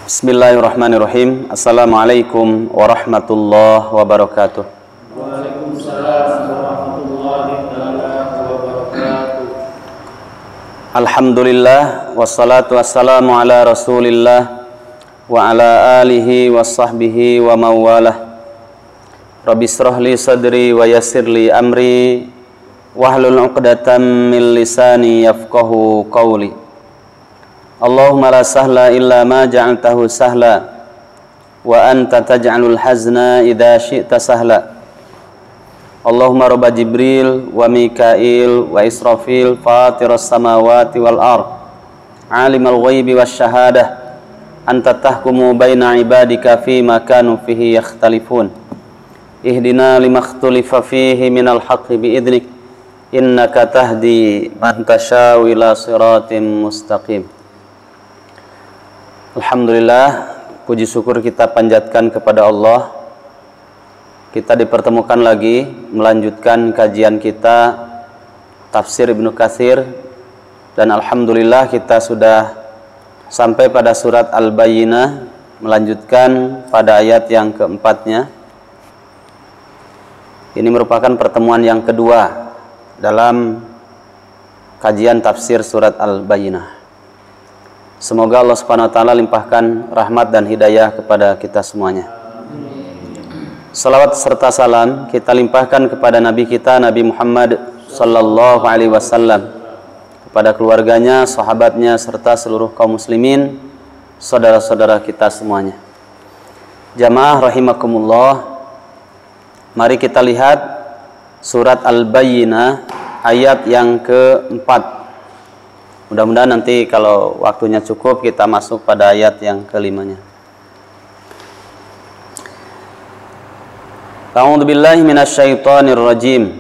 Bismillahirrahmanirrahim. Assalamualaikum warahmatullahi wabarakatuh. Waalaikumsalam warahmatullahi wabarakatuh. Alhamdulillah wassalatu wassalamu ala Rasulillah wa ala alihi wa sahbihi wa mawalah. Rabbi shrah li sadri wa yassir li amri wahlul 'uqdatam min lisani yafqahu qawli. Allahumma la sahla illa ma ja'altahu sahla wa anta taj'alul hazna idza syi'ta sahla. Allahumma rabba Jibril wa Mikail wa Israfil fatiras samawati wal ard alimal ghaibi wasyahadah anta tahkumu baina ibadika fima kanu fihi yakhtalifun ihdina limakhtulifa fihi minal haqqi biidnik innaka tahdi man tasyaa'u ila siratim mustaqim. Alhamdulillah, puji syukur kita panjatkan kepada Allah. Kita dipertemukan lagi melanjutkan kajian kita Tafsir Ibnu Katsir, dan alhamdulillah kita sudah sampai pada surat Al-Bayyinah, melanjutkan pada ayat yang keempatnya. Ini merupakan pertemuan yang kedua dalam kajian tafsir surat Al-Bayyinah. Semoga Allah Subhanahu wa taala limpahkan rahmat dan hidayah kepada kita semuanya. Salawat serta salam kita limpahkan kepada Nabi kita Nabi Muhammad sallallahu alaihi wasallam, kepada keluarganya, sahabatnya serta seluruh kaum muslimin, saudara-saudara kita semuanya. Jamaah rahimakumullah, mari kita lihat surat Al-Bayyinah ayat yang keempat. Mudah-mudahan nanti kalau waktunya cukup kita masuk pada ayat yang kelimanya. A'udzu billahi minasyaitonir rajim.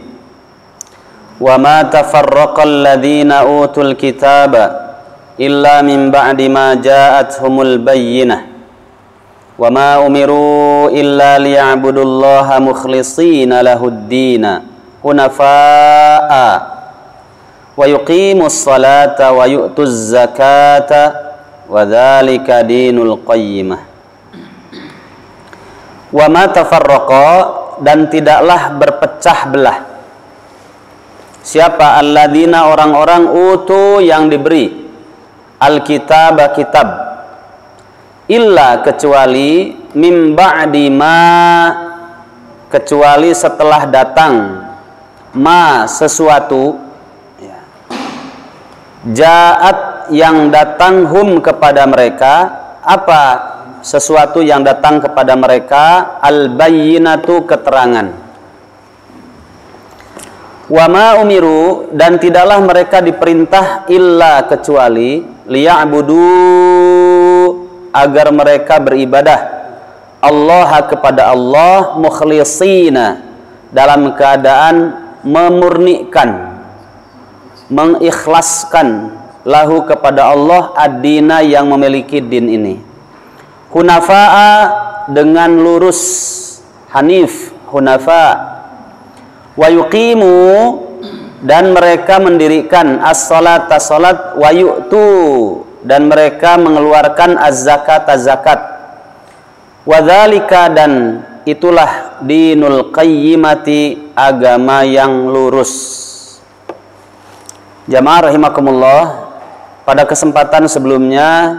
Wa ma tafarraqal ladzina utul kitaba illa min ba'di ma ja'atuhumul bayyinah. Wa ma umiru illa liya'budullaha mukhlishina lahud-dina hunafa'a wa yuqimus salata wa yu'tuz zakata wa dzalika dinul qayyimah. Wa ma tafarraqa, dan tidaklah berpecah belah. Siapa? Alladzina, orang-orang utu yang diberi al-kitab, kitab, illa, kecuali, mim ba'di ma, kecuali setelah datang, ma, sesuatu, ja'at, yang datang, hum, kepada mereka. Apa sesuatu yang datang kepada mereka? Al-bayyinatu, keterangan. Wa ma umiru, dan tidaklah mereka diperintah illa, kecuali, liya'budu, agar mereka beribadah, Allah, kepada Allah, mukhlishina, dalam keadaan memurnikan, mengikhlaskan, lahu, kepada Allah, ad-dina, yang memiliki din ini, hunafa'a, dengan lurus, hanif, hunafa, wa yuqimu, dan mereka mendirikan as-salata, salat, wa yu'tu, dan mereka mengeluarkan az-zakata, zakat, wa dzalika, dan itulah dinul qayyimati, agama yang lurus. Jamaah rahimakumullah, pada kesempatan sebelumnya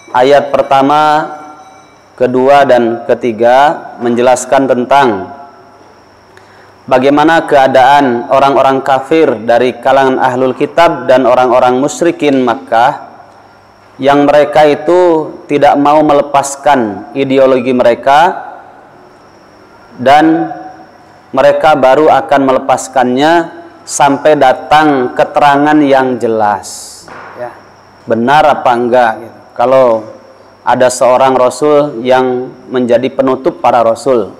ayat pertama, kedua, dan ketiga menjelaskan tentang bagaimana keadaan orang-orang kafir dari kalangan ahlul kitab dan orang-orang musyrikin Makkah, yang mereka itu tidak mau melepaskan ideologi mereka, dan mereka baru akan melepaskannya sampai datang keterangan yang jelas, ya, benar apa enggak gitu. Kalau ada seorang rasul yang menjadi penutup para rasul,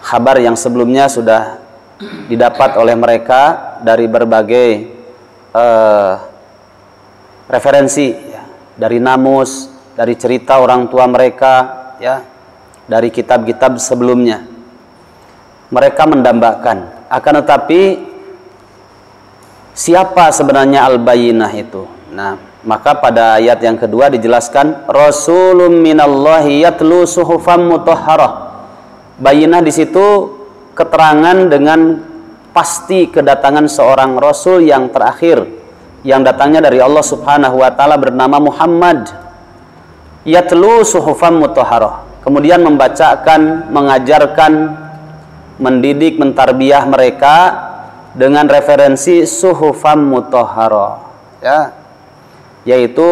kabar yang sebelumnya sudah didapat oleh mereka dari berbagai referensi, ya, dari namus, dari cerita orang tua mereka, ya, dari kitab-kitab sebelumnya. Mereka mendambakan. Akan tetapi siapa sebenarnya Al-Bayyinah itu? Nah, maka pada ayat yang kedua dijelaskan rasulun minallahi yatlu suhufan mutahharah. Bayyinah di situ keterangan dengan pasti kedatangan seorang rasul yang terakhir yang datangnya dari Allah Subhanahu wa taala bernama Muhammad. Yatlu suhufan mutahharah. Kemudian membacakan, mengajarkan, mendidik, mentarbiyah mereka dengan referensi suhufan mutahharah. Ya. Yaitu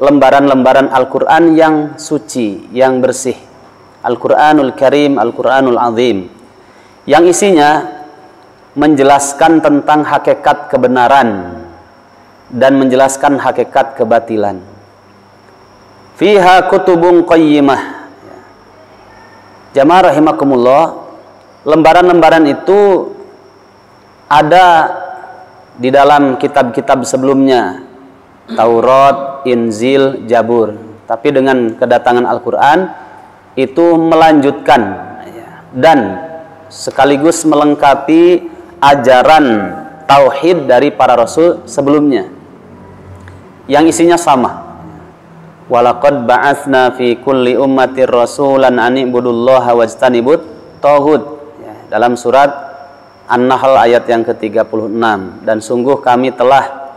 lembaran-lembaran Al-Quran yang suci, yang bersih. Al-Quranul Karim, Al-Quranul Azim. Yang isinya menjelaskan tentang hakikat kebenaran dan menjelaskan hakikat kebatilan. Fiha kutubun qayyimah. Jamaah rahimakumullah, lembaran-lembaran itu ada di dalam kitab-kitab sebelumnya. Taurat, Injil, Zabur. Tapi dengan kedatangan Al-Quran itu melanjutkan dan sekaligus melengkapi ajaran tauhid dari para rasul sebelumnya yang isinya sama. Walaqad ba'atsna fi kulli ummatir rasulan an ibudullaha wajtanibut taghut. Dalam surat An-Nahl ayat yang ke-36. Dan sungguh kami telah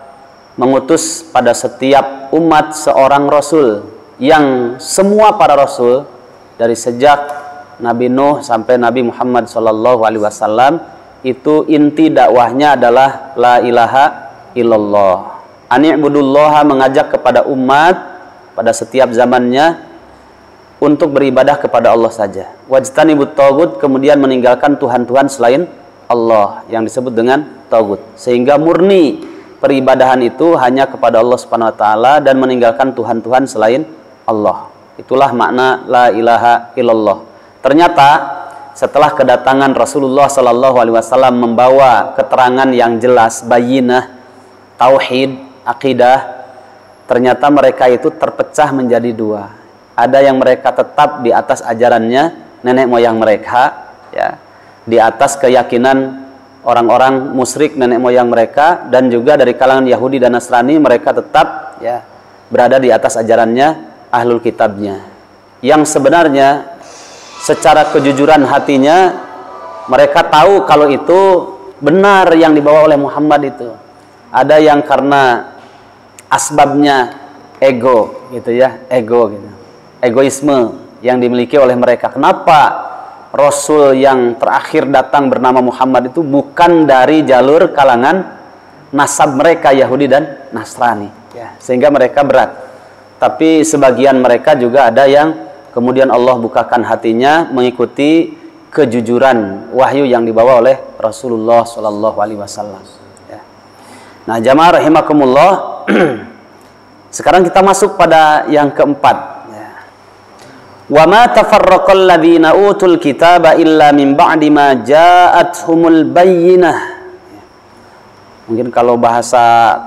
mengutus pada setiap umat seorang rasul, yang semua para rasul dari sejak Nabi Nuh sampai Nabi Muhammad SAW itu inti dakwahnya adalah la ilaha illallah. Ani'budullaha, mengajak kepada umat pada setiap zamannya untuk beribadah kepada Allah saja. Wajtanibut taghut, kemudian meninggalkan tuhan-tuhan selain Allah yang disebut dengan taghut, sehingga murni peribadahan itu hanya kepada Allah Subhanahu wa taala dan meninggalkan tuhan-tuhan selain Allah. Itulah makna la ilaha illallah. Ternyata setelah kedatangan Rasulullah sallallahu alaihi wasallam membawa keterangan yang jelas, bayyinah, tauhid, akidah, ternyata mereka itu terpecah menjadi dua. Ada yang mereka tetap di atas ajarannya nenek moyang mereka, ya, di atas keyakinan orang-orang musyrik nenek moyang mereka, dan juga dari kalangan Yahudi dan Nasrani mereka tetap ya berada di atas ajarannya ahlul kitabnya, yang sebenarnya secara kejujuran hatinya mereka tahu kalau itu benar yang dibawa oleh Muhammad itu. Ada yang karena asbabnya ego gitu ya, ego gitu, egoisme yang dimiliki oleh mereka. Kenapa Rasul yang terakhir datang bernama Muhammad itu bukan dari jalur kalangan nasab mereka Yahudi dan Nasrani, ya, sehingga mereka berat. Tapi sebagian mereka juga ada yang kemudian Allah bukakan hatinya mengikuti kejujuran wahyu yang dibawa oleh Rasulullah Shallallahu Alaihi Wasallam. Ya. Nah, jamaah rahimakumullah, sekarang kita masuk pada yang keempat. Wa ma tafarraqal ladzina utul kitaba illa min ba'di ma ja'atuhumul bayyinah. Mungkin kalau bahasa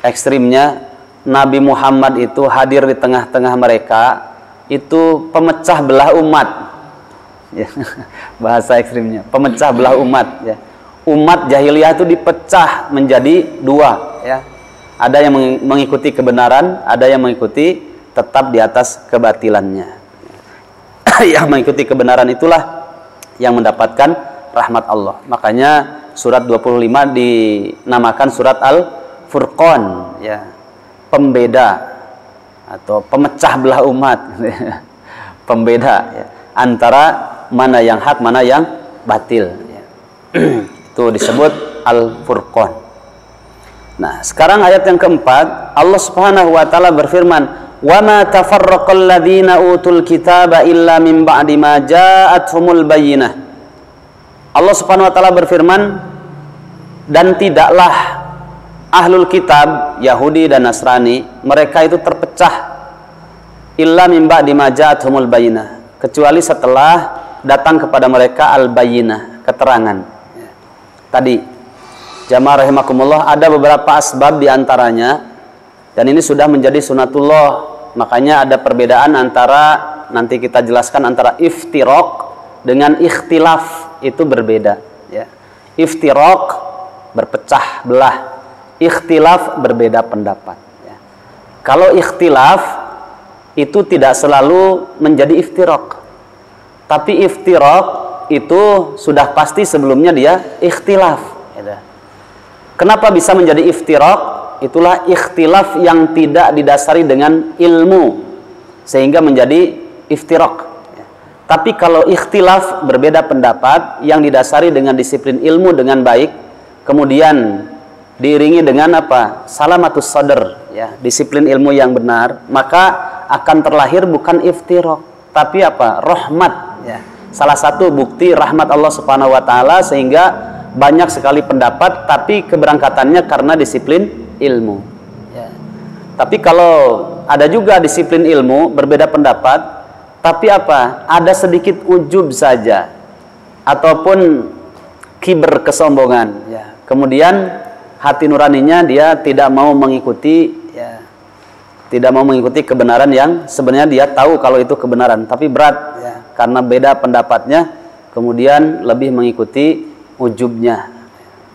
ekstrimnya, Nabi Muhammad itu hadir di tengah-tengah mereka, itu pemecah belah umat. Ya, bahasa ekstrimnya, pemecah belah umat, ya. Umat jahiliyah itu dipecah menjadi dua, ya. Ada yang mengikuti kebenaran, ada yang mengikuti tetap di atas kebatilannya. Yang mengikuti kebenaran itulah yang mendapatkan rahmat Allah. Makanya surat 25 dinamakan surat Al-Furqan, ya, pembeda atau pemecah belah umat. Pembeda, ya, antara mana yang hak, mana yang batil, ya. Itu disebut Al-Furqan. Nah, sekarang ayat yang keempat, Allah Subhanahu wa taala berfirman, wa ma tafarraqal ladzina utul kitaba illa min ba'di ma ja'atuhumul bayyinah. Allah Subhanahu wa taala berfirman, dan tidaklah ahlul kitab Yahudi dan Nasrani mereka itu terpecah illa min ba'di ma ja'atuhumul bayyinah, kecuali setelah datang kepada mereka al-bayyinah, keterangan. Tadi jamaah rahimakumullah, ada beberapa asbab diantaranya, dan ini sudah menjadi sunatullah. Makanya ada perbedaan antara, nanti kita jelaskan, antara iftiraq dengan ikhtilaf, itu berbeda, ya. Iftiraq berpecah belah, ikhtilaf berbeda pendapat. Kalau ikhtilaf itu tidak selalu menjadi iftiraq. Tapi iftiraq itu sudah pasti sebelumnya dia ikhtilaf. Kenapa bisa menjadi iftiraq? Itulah ikhtilaf yang tidak didasari dengan ilmu sehingga menjadi iftiraq. Tapi kalau ikhtilaf berbeda pendapat yang didasari dengan disiplin ilmu dengan baik, kemudian diiringi dengan apa? Salamatus sadr, ya, disiplin ilmu yang benar, maka akan terlahir bukan iftiraq, tapi apa? Rahmat, ya. Salah satu bukti rahmat Allah Subhanahu wa taala sehingga banyak sekali pendapat tapi keberangkatannya karena disiplin ilmu. Ya. Tapi kalau ada juga disiplin ilmu berbeda pendapat, tapi apa? Ada sedikit ujub saja ataupun kiber, kesombongan, ya. Kemudian hati nuraninya dia tidak mau mengikuti, ya, tidak mau mengikuti kebenaran yang sebenarnya dia tahu kalau itu kebenaran, tapi berat, ya, karena beda pendapatnya, kemudian lebih mengikuti ujubnya.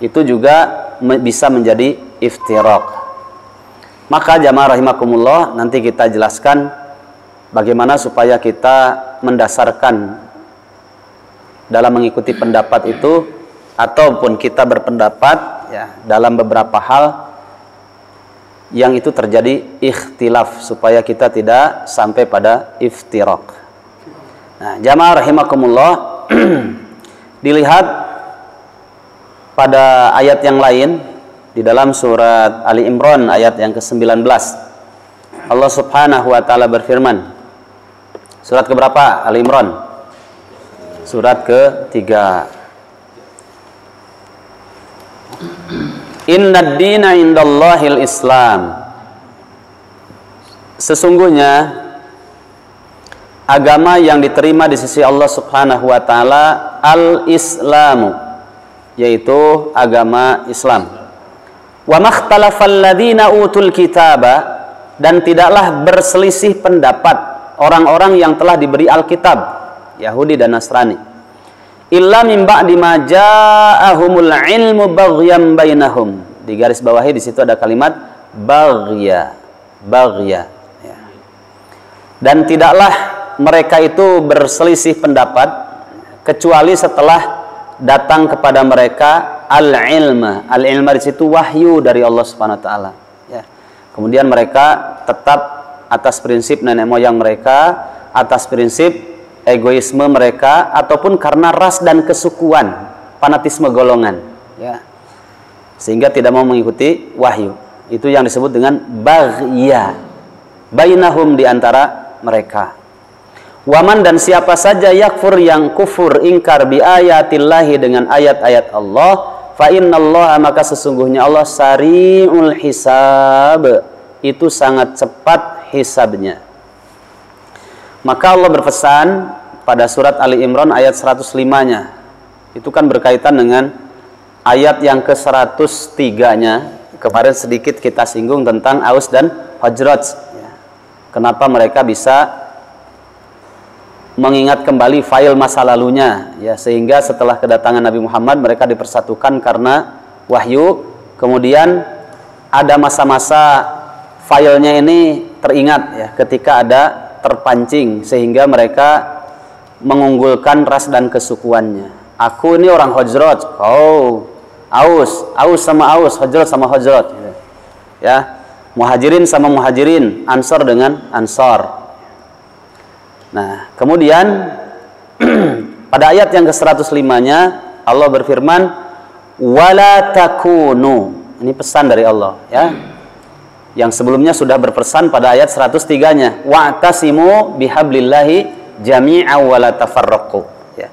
Itu juga bisa menjadi iftiraq. Maka jamaah rahimakumullah, nanti kita jelaskan bagaimana supaya kita mendasarkan dalam mengikuti pendapat itu, ataupun kita berpendapat, ya, dalam beberapa hal yang itu terjadi ikhtilaf, supaya kita tidak sampai pada iftiraq. Nah, jamaah rahimakumullah, dilihat pada ayat yang lain di dalam surat Ali Imran ayat yang ke-19. Allah Subhanahu wa taala berfirman. Surat keberapa? Ali Imran. Surat ke-3. Innad dina indallahil Islam. Sesungguhnya agama yang diterima di sisi Allah Subhanahu wa taala al-Islamu, yaitu agama Islam. Wa makhtalafal ladzina utul kitaba, dan tidaklah berselisih pendapat orang-orang yang telah diberi Alkitab, Yahudi dan Nasrani, illa min ba'di ma ja'ahumul ilmu baghyan bainahum. Di garis bawahi di situ ada kalimat baghya, baghya, ya. Dan tidaklah mereka itu berselisih pendapat kecuali setelah datang kepada mereka al-ilma. Al-ilma di situ wahyu dari Allah Subhanahu wa taala, ya. Kemudian mereka tetap atas prinsip nenek moyang mereka, atas prinsip egoisme mereka, ataupun karena ras dan kesukuan, fanatisme golongan, ya, sehingga tidak mau mengikuti wahyu. Itu yang disebut dengan baghya bainahum, di antara mereka. Waman, dan siapa saja yakfur, yang kufur, ingkar bi ayatillahi, dengan ayat-ayat Allah, fa innallaha, maka sesungguhnya Allah sari'ul hisab, itu sangat cepat hisabnya. Maka Allah berpesan pada surat Ali Imran ayat 105-nya. Itu kan berkaitan dengan ayat yang ke-103-nya. Kemarin sedikit kita singgung tentang Aus dan Khazraj, ya. Kenapa mereka bisa mengingat kembali file masa lalunya, ya, sehingga setelah kedatangan Nabi Muhammad mereka dipersatukan karena wahyu. Kemudian ada masa-masa filenya ini teringat, ya, ketika ada terpancing, sehingga mereka mengunggulkan ras dan kesukuannya. Aku ini orang Khazraj, kau Aus sama Aus, Khazraj sama Khazraj, ya. Muhajirin sama Muhajirin, Ansar dengan Ansar. Nah, kemudian pada ayat yang ke-105-nya Allah berfirman, wala takunu. Ini pesan dari Allah, ya. Yang sebelumnya sudah berpesan pada ayat 103-nya, wa'tasimu bihablillahi jami'a wa la tafarraqu, ya.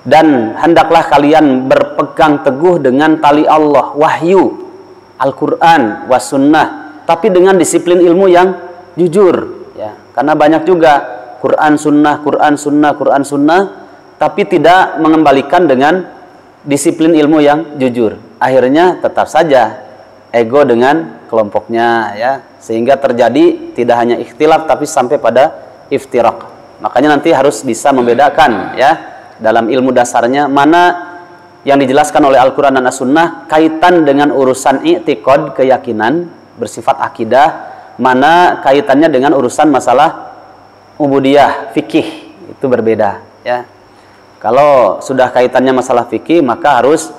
Dan hendaklah kalian berpegang teguh dengan tali Allah, wahyu, Al-Qur'an, was-sunnah, tapi dengan disiplin ilmu yang jujur, ya. Karena banyak juga Quran sunnah, Quran sunnah, Quran sunnah, tapi tidak mengembalikan dengan disiplin ilmu yang jujur. Akhirnya tetap saja ego dengan kelompoknya, ya, sehingga terjadi tidak hanya ikhtilaf tapi sampai pada iftiraq. Makanya nanti harus bisa membedakan, ya, dalam ilmu dasarnya mana yang dijelaskan oleh Al-Quran dan As-Sunnah kaitan dengan urusan i'tiqad, keyakinan bersifat akidah, mana kaitannya dengan urusan masalah ubudiyah, fikih, itu berbeda ya. Kalau sudah kaitannya masalah fikih maka harus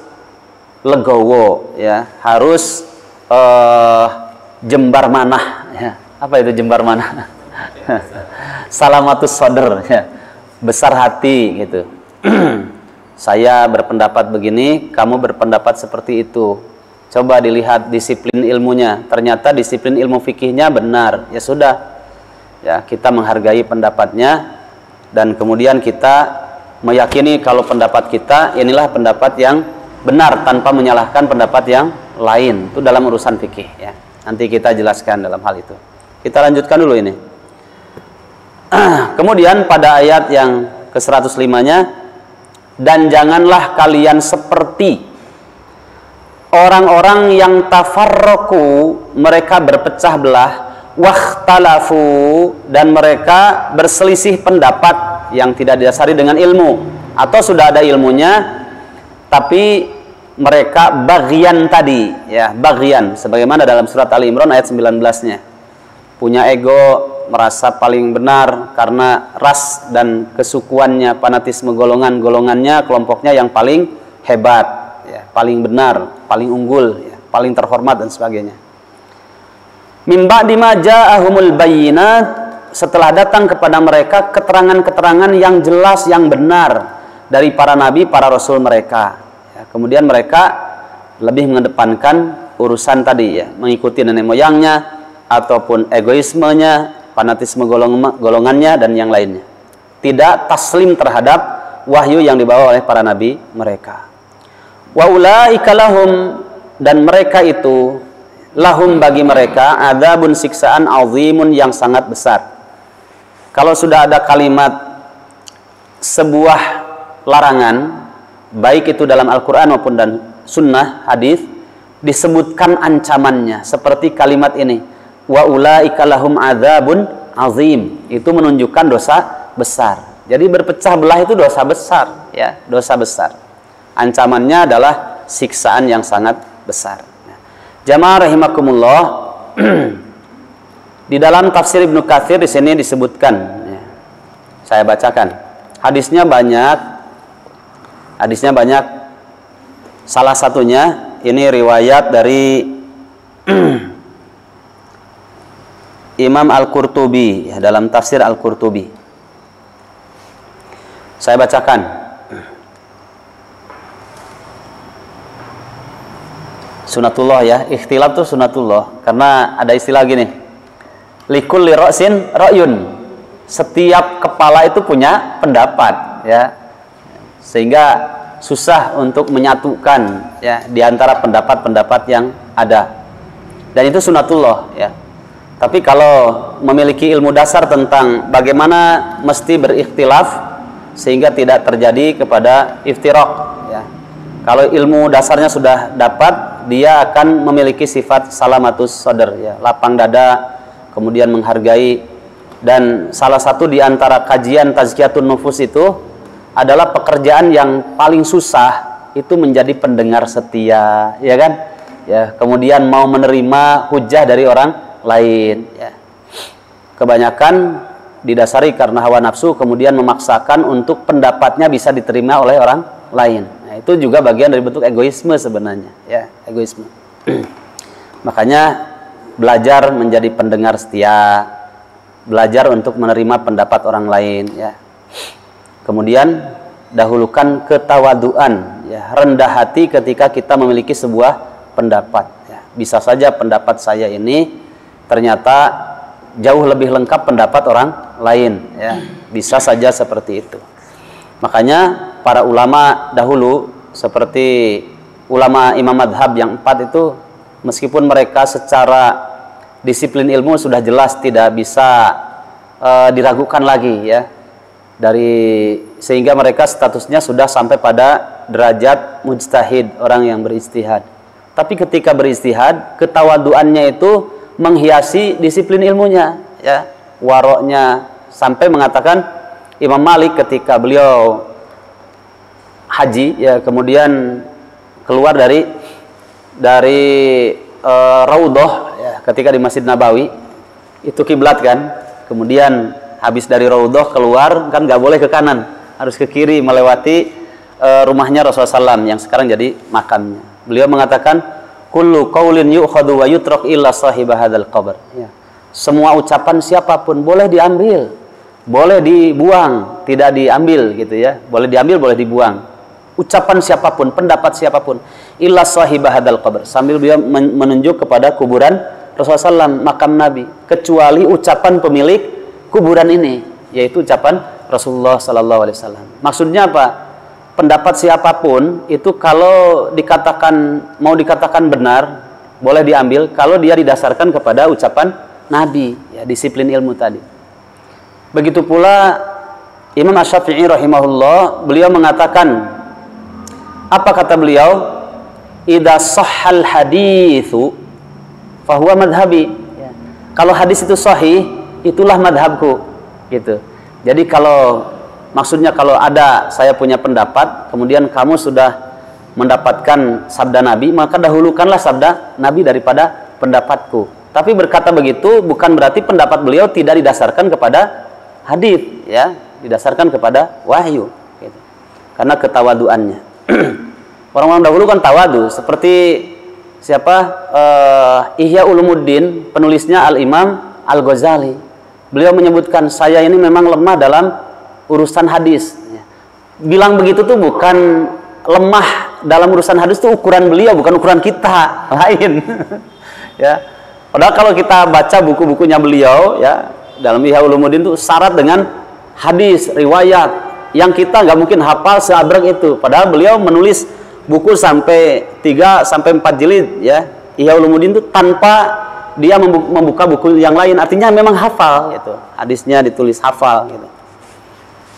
legowo ya, harus jembar manah ya. Apa itu jembar manah? Salamatus sodr ya, besar hati gitu. Saya berpendapat begini, kamu berpendapat seperti itu. Coba dilihat disiplin ilmunya. Ternyata disiplin ilmu fikihnya benar. Ya sudah. Ya, kita menghargai pendapatnya dan kemudian kita meyakini kalau pendapat kita inilah pendapat yang benar tanpa menyalahkan pendapat yang lain. Itu dalam urusan fikih ya. Nanti kita jelaskan dalam hal itu. Kita lanjutkan dulu ini. Kemudian pada ayat yang ke-105-nya, dan janganlah kalian seperti orang-orang yang tafarraqu, mereka berpecah belah, wakhtalafu, dan mereka berselisih pendapat yang tidak didasari dengan ilmu, atau sudah ada ilmunya tapi mereka bagian tadi ya, bagian sebagaimana dalam surat Ali Imran ayat 19-nya. Punya ego, merasa paling benar karena ras dan kesukuannya, fanatisme golongannya, kelompoknya yang paling hebat ya, paling benar, paling unggul ya, paling terhormat dan sebagainya. Min ba'di ma ja'ahumul bayyinat, setelah datang kepada mereka keterangan-keterangan yang jelas, yang benar dari para nabi, para rasul mereka ya, kemudian mereka lebih mengedepankan urusan tadi ya, mengikuti nenek moyangnya ataupun egoismenya, fanatisme golongannya dan yang lainnya. Tidak taslim terhadap wahyu yang dibawa oleh para nabi mereka. Wa ulaika lahum, dan mereka itu lahum bagi mereka adzabun, siksaan azimun yang sangat besar. Kalau sudah ada kalimat sebuah larangan, baik itu dalam Al-Qur'an maupun dan sunnah hadis, disebutkan ancamannya seperti kalimat ini, wa ulaika lahum adzabun azim, itu menunjukkan dosa besar. Jadi berpecah belah itu dosa besar ya, dosa besar. Ancamannya adalah siksaan yang sangat besar. Jamaah rahimakumullah, di dalam tafsir Ibnu Katsir di sini disebutkan ya, saya bacakan. Hadisnya banyak. Salah satunya ini riwayat dari Imam Al-Qurtubi ya, dalam tafsir Al-Qurtubi. Saya bacakan. Sunatullah ya, ikhtilaf itu sunatullah, karena ada istilah gini, likulli ra'sin ra'yun, setiap kepala itu punya pendapat ya, sehingga susah untuk menyatukan ya di antara pendapat-pendapat yang ada, dan itu sunatullah ya. Tapi kalau memiliki ilmu dasar tentang bagaimana mesti berikhtilaf sehingga tidak terjadi kepada iftiraq ya. Kalau ilmu dasarnya sudah dapat, dia akan memiliki sifat salamatus sadr ya, lapang dada, kemudian menghargai. Dan salah satu di antara kajian tazkiyatun nufus itu adalah pekerjaan yang paling susah itu menjadi pendengar setia, ya kan? Ya, kemudian mau menerima hujah dari orang lain ya. Kebanyakan didasari karena hawa nafsu, kemudian memaksakan untuk pendapatnya bisa diterima oleh orang lain. Nah, itu juga bagian dari bentuk egoisme sebenarnya ya, egoisme. Makanya belajar menjadi pendengar setia, belajar untuk menerima pendapat orang lain ya. Kemudian dahulukan ketawaduan ya, rendah hati ketika kita memiliki sebuah pendapat ya. Bisa saja pendapat saya ini ternyata jauh lebih lengkap pendapat orang lain ya, bisa saja seperti itu. Makanya para ulama dahulu seperti ulama imam madhab yang 4 itu, meskipun mereka secara disiplin ilmu sudah jelas tidak bisa diragukan lagi ya, sehingga mereka statusnya sudah sampai pada derajat mujtahid, orang yang beristihad. Tapi ketika beristihad, ketawaduannya itu menghiasi disiplin ilmunya ya, waroknya, sampai mengatakan Imam Malik ketika beliau haji ya, kemudian keluar dari Raudhah ya, ketika di Masjid Nabawi, itu kiblat kan. Kemudian habis dari Raudhah keluar kan nggak boleh ke kanan, harus ke kiri melewati rumahnya Rasulullah SAW yang sekarang jadi makamnya. Beliau mengatakan, kullu qaulin yu'khadhu wa yutrak illa sahiba hadzal qabr. Ya. Semua ucapan siapapun boleh diambil, boleh dibuang, tidak diambil gitu ya. Boleh diambil, boleh dibuang. Ucapan siapapun, pendapat siapapun, illa sahiba hadzal qabr. Sambil beliau menunjuk kepada kuburan Rasulullah SAW, makam Nabi, kecuali ucapan pemilik kuburan ini, yaitu ucapan Rasulullah SAW. Maksudnya apa? Pendapat siapapun itu kalau mau dikatakan benar boleh diambil kalau dia didasarkan kepada ucapan Nabi, ya, disiplin ilmu tadi. Begitu pula Imam Asy-Syafi'i rahimahullah, beliau mengatakan, apa kata beliau? Idza shahhal haditsu fa huwa madhhabi. Ya. Kalau hadis itu sahih, itulah madhabku, gitu. Jadi maksudnya kalau ada saya punya pendapat, kemudian kamu sudah mendapatkan sabda Nabi, maka dahulukanlah sabda Nabi daripada pendapatku. Tapi berkata begitu bukan berarti pendapat beliau tidak didasarkan kepada hadis, ya, didasarkan kepada wahyu, gitu. Karena ketawaduannya. Orang-orang dahulu kan tawadu, seperti siapa? Ihya Ulumuddin, penulisnya Al-Imam Al-Ghazali. Beliau menyebutkan, saya ini memang lemah dalam urusan hadis. Bilang begitu tuh bukan lemah dalam urusan hadis, tuh ukuran beliau, bukan ukuran kita, lain. Ya. Padahal kalau kita baca buku-bukunya beliau, ya, dalam Ihya Ulumuddin tuh syarat dengan hadis, riwayat yang kita nggak mungkin hafal seabrek itu. Padahal beliau menulis buku sampai 3 sampai 4 jilid, ya. Ihya Ulumuddin tuh tanpa dia membuka buku yang lain, artinya memang hafal, gitu. Hadisnya ditulis hafal, gitu.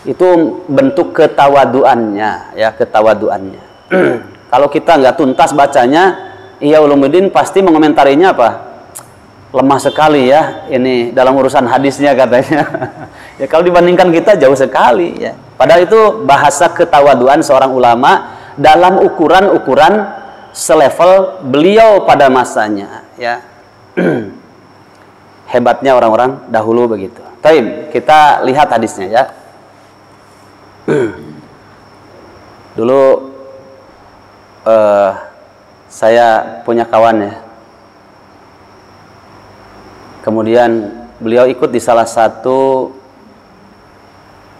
Itu bentuk ketawaduannya, ya, ketawaduannya. Kalau kita nggak tuntas bacanya, Ihya Ulumuddin pasti mengomentarinya apa? Lemah sekali ya ini dalam urusan hadisnya katanya. Ya kalau dibandingkan kita jauh sekali, ya. Padahal itu bahasa ketawaduan seorang ulama dalam ukuran-ukuran selevel beliau pada masanya, ya. Hebatnya orang-orang dahulu begitu. Baik, kita lihat hadisnya, ya. Dulu saya punya kawan, ya. Kemudian beliau ikut di salah satu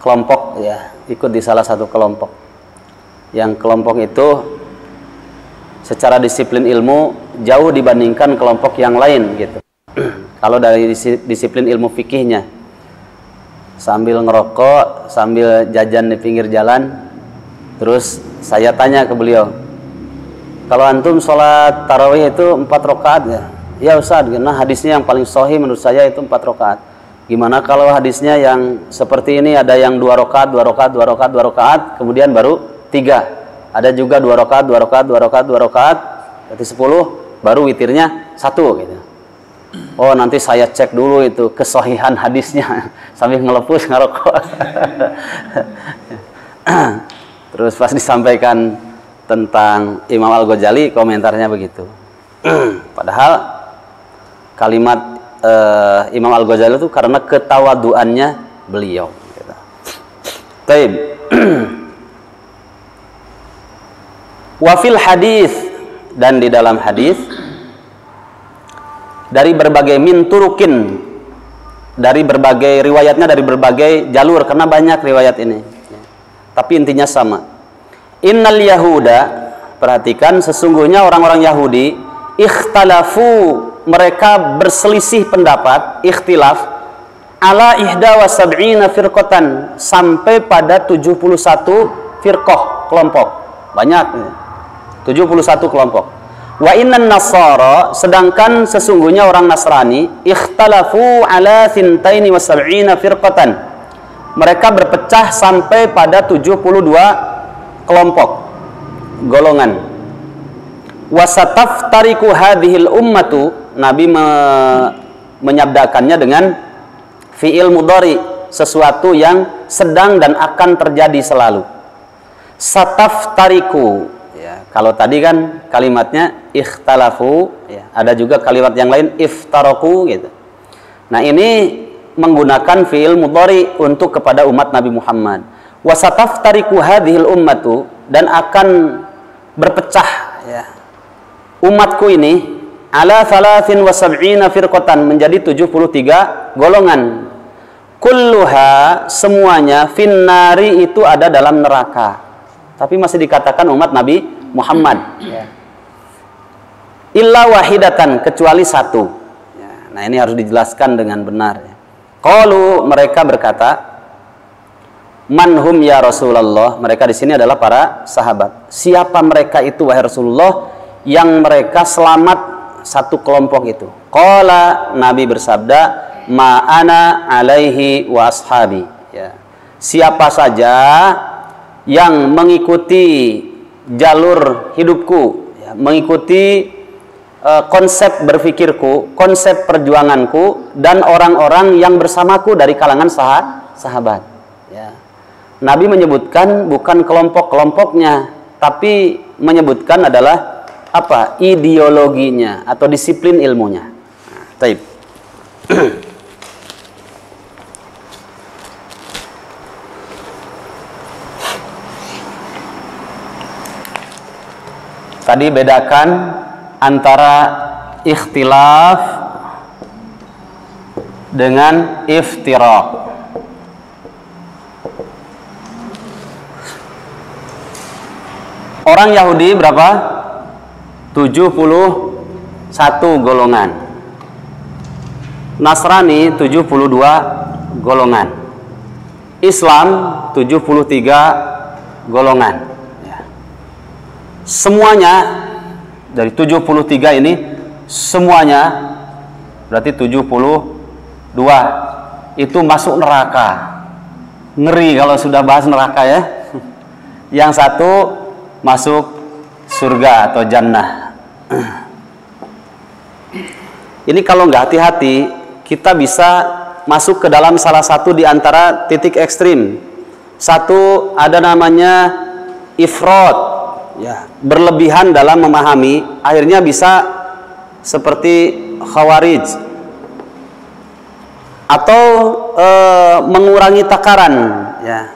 kelompok, ya, ikut di salah satu kelompok. Yang kelompok itu secara disiplin ilmu jauh dibandingkan kelompok yang lain, gitu. Kalau dari disiplin ilmu fikihnya, sambil ngerokok, sambil jajan di pinggir jalan. Terus saya tanya ke beliau, kalau antum sholat tarawih itu 4 rakaat, ya? Ya Ustaz, karena hadisnya yang paling sahih menurut saya itu 4 rakaat. Gimana kalau hadisnya yang seperti ini, ada yang 2 rakaat, 2 rakaat, 2 rakaat, 2 rakaat, kemudian baru 3. Ada juga 2 rakaat, 2 rakaat, 2 rakaat, 2 rakaat, berarti 10, baru witirnya 1, gitu. Oh, nanti saya cek dulu itu kesahihan hadisnya sambil ngelepus ngerokok. Terus pas disampaikan tentang Imam Al-Ghazali, komentarnya begitu. Padahal kalimat Imam Al-Ghazali itu karena ketawaduannya beliau, gitu. Taib. Wafil hadis, dan di dalam hadis dari berbagai minturukin, dari berbagai riwayatnya, dari berbagai jalur, karena banyak riwayat ini, tapi intinya sama. Innal Yahuda, perhatikan, sesungguhnya orang-orang Yahudi, ikhtalafu, mereka berselisih pendapat, ikhtilaf, ala ihda wa sab'ina firqatan, sampai pada 71 firqah, kelompok. Banyak, 71 kelompok. Wa innan nasara, sedangkan sesungguhnya orang Nasrani, ikhtalafu ala thintaini wa sab'ina firqatan, mereka berpecah sampai pada 72 kelompok, golongan. Wasataftariku hadhil ummatu, Nabi menyabdakannya dengan fi'il mudhari, sesuatu yang sedang dan akan terjadi selalu. Sataftariku, ya, kalau tadi kan kalimatnya ikhtalafu, ya, ada juga kalimat yang lain iftaraku, gitu. Nah, ini menggunakan fi'il mudhari untuk kepada umat Nabi Muhammad. Wa sataftariqu hadhil ummatu, dan akan berpecah ya, umatku ini ala 73 firqatan, menjadi 73 golongan. Kulluha, semuanya, finnari, itu ada dalam neraka. Tapi masih dikatakan umat Nabi Muhammad ya. Illa wahidatan, kecuali satu ya. Nah, ini harus dijelaskan dengan benar ya. Qalu, mereka berkata, manhum ya Rasulullah. Mereka di sini adalah para sahabat. Siapa mereka itu wahai Rasulullah, yang mereka selamat satu kelompok itu? Qala, Nabi bersabda, ma ana alaihi wa ashabi ya. Siapa saja yang mengikuti jalur hidupku ya, mengikuti konsep berfikirku, konsep perjuanganku, dan orang-orang yang bersamaku dari kalangan sahabat ya. Nabi menyebutkan bukan kelompok-kelompoknya, tapi menyebutkan adalah apa? Ideologinya atau disiplin ilmunya. Taib. Tadi bedakan antara ikhtilaf dengan iftiraq. Orang Yahudi berapa? 71 golongan. Nasrani 72 golongan. Islam 73 golongan. Semuanya dari 73 ini, semuanya berarti 72 itu masuk neraka. Ngeri kalau sudah bahas neraka ya. Yang satu masuk surga atau jannah. Ini kalau nggak hati-hati, kita bisa masuk ke dalam salah satu di antara titik ekstrim. Satu, ada namanya ifrat ya, berlebihan dalam memahami, akhirnya bisa seperti khawarij, atau mengurangi takaran ya,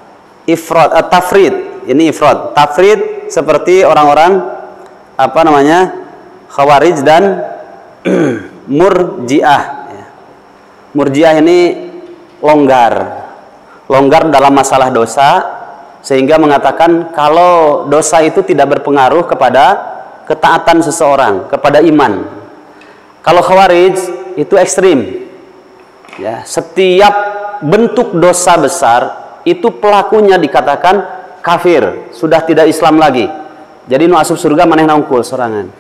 ifrat, tafrid. Ini ifrat, tafrid seperti orang-orang apa namanya, khawarij dan murjiah ya. Murjiah ini longgar dalam masalah dosa, sehingga mengatakan kalau dosa itu tidak berpengaruh kepada ketaatan seseorang, kepada iman. Kalau khawarij itu ekstrim ya, setiap bentuk dosa besar itu pelakunya dikatakan kafir, sudah tidak Islam lagi. Jadi nu asup surga maneh naungkul sorangan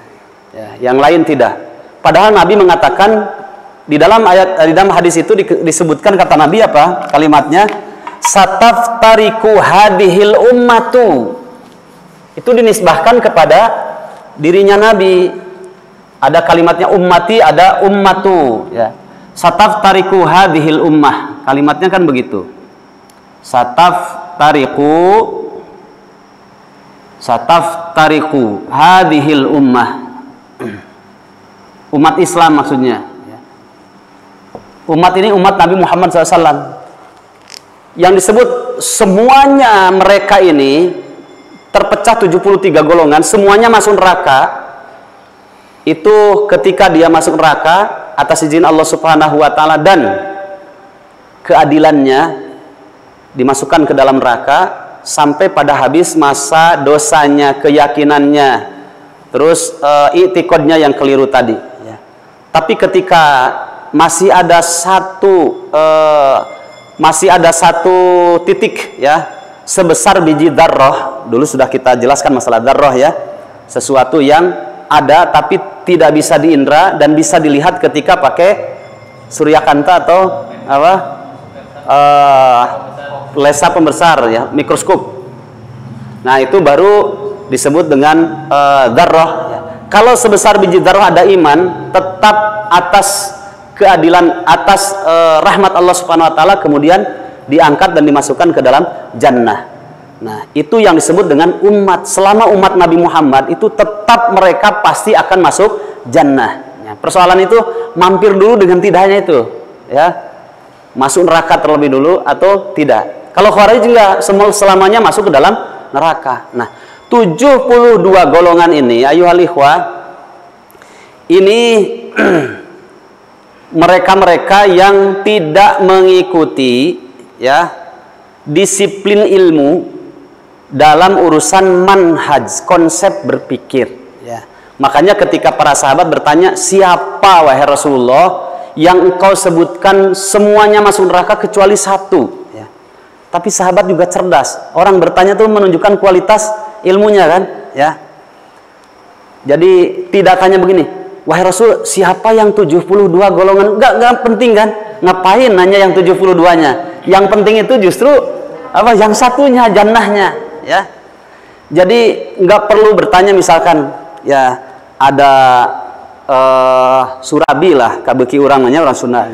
ya, yang lain tidak. Padahal Nabi mengatakan di dalam ayat, di dalam hadis itu disebutkan, kata Nabi apa kalimatnya, sataftariku hadhil ummatu. Itu dinisbahkan kepada dirinya Nabi. Ada kalimatnya ummati, ada ummatu ya. Sataftariku hadhil ummah, kalimatnya kan begitu. Sataftariku hadhil ummah, umat Islam maksudnya. Umat ini umat Nabi Muhammad SAW. Yang disebut semuanya mereka ini terpecah 73 golongan, semuanya masuk neraka. Itu ketika dia masuk neraka atas izin Allah Subhanahu wa taala dan keadilannya, dimasukkan ke dalam neraka sampai pada habis masa dosanya, keyakinannya, terus i'tiqadnya yang keliru tadi ya. Tapi ketika masih ada satu titik ya, sebesar biji darrah, dulu sudah kita jelaskan masalah darrah ya, sesuatu yang ada tapi tidak bisa diindra dan bisa dilihat ketika pakai suryakanta atau apa, lensa pembesar ya, mikroskop. Nah, itu baru disebut dengan darrah ya. Kalau sebesar biji darrah ada iman, tetap atas keadilan, atas rahmat Allah Subhanahu wa taala, kemudian diangkat dan dimasukkan ke dalam jannah. Nah, itu yang disebut dengan umat. Selama umat Nabi Muhammad itu tetap mereka pasti akan masuk jannah ya. Persoalan itu mampir dulu dengan tidaknya itu ya, masuk neraka terlebih dulu atau tidak. Kalau Khawarij enggak, selamanya masuk ke dalam neraka. Nah, 72 golongan ini, ayuhal ikhwah, ini mereka-mereka yang tidak mengikuti ya disiplin ilmu dalam urusan manhaj, konsep berpikir ya. Makanya ketika para sahabat bertanya, siapa wahai Rasulullah yang engkau sebutkan semuanya masuk neraka kecuali satu ya. Tapi sahabat juga cerdas. Orang bertanya itu menunjukkan kualitas ilmunya kan ya. Jadi tidak tanya begini, wahai Rasul, siapa yang 72 golongan? Enggak penting kan? Ngapain nanya yang 72-nya? Yang penting itu justru apa? Yang satunya, jannahnya ya. Jadi enggak perlu bertanya misalkan ya ada Surabi lah kabeki urangnya orang Sunda.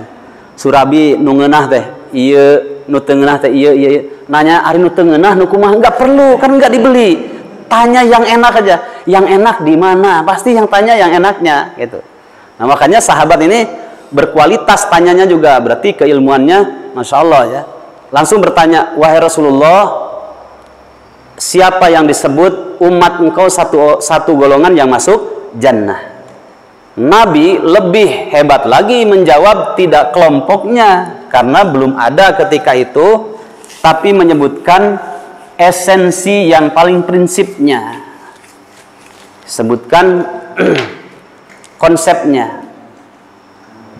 Surabi nu ngeunah teh ieu, nu teu ngeunah teh ieu. Nanya ari nu teu ngeunah nu kumaha? Enggak perlu, kan enggak dibeli. Tanya yang enak aja. Yang enak di mana? Pasti yang tanya yang enaknya gitu. Nah, makanya sahabat ini berkualitas tanyanya juga, berarti keilmuannya Masya Allah ya. Langsung bertanya, wahai Rasulullah, siapa yang disebut umat engkau satu golongan yang masuk jannah? Nabi lebih hebat lagi menjawab tidak kelompoknya, karena belum ada ketika itu, tapi menyebutkan esensi yang paling prinsipnya, sebutkan konsepnya.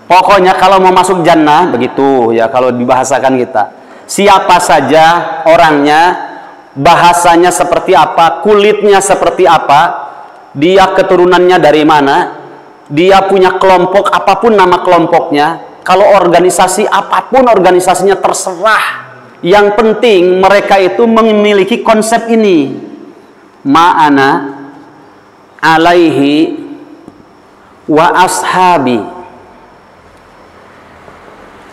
Pokoknya kalau mau masuk jannah begitu ya, kalau dibahasakan kita, siapa saja orangnya, bahasanya seperti apa, kulitnya seperti apa, dia keturunannya dari mana, dia punya kelompok apapun nama kelompoknya, kalau organisasi apapun organisasinya terserah. Yang penting mereka itu memiliki konsep ini. Ma'ana alaihi wa ashabi.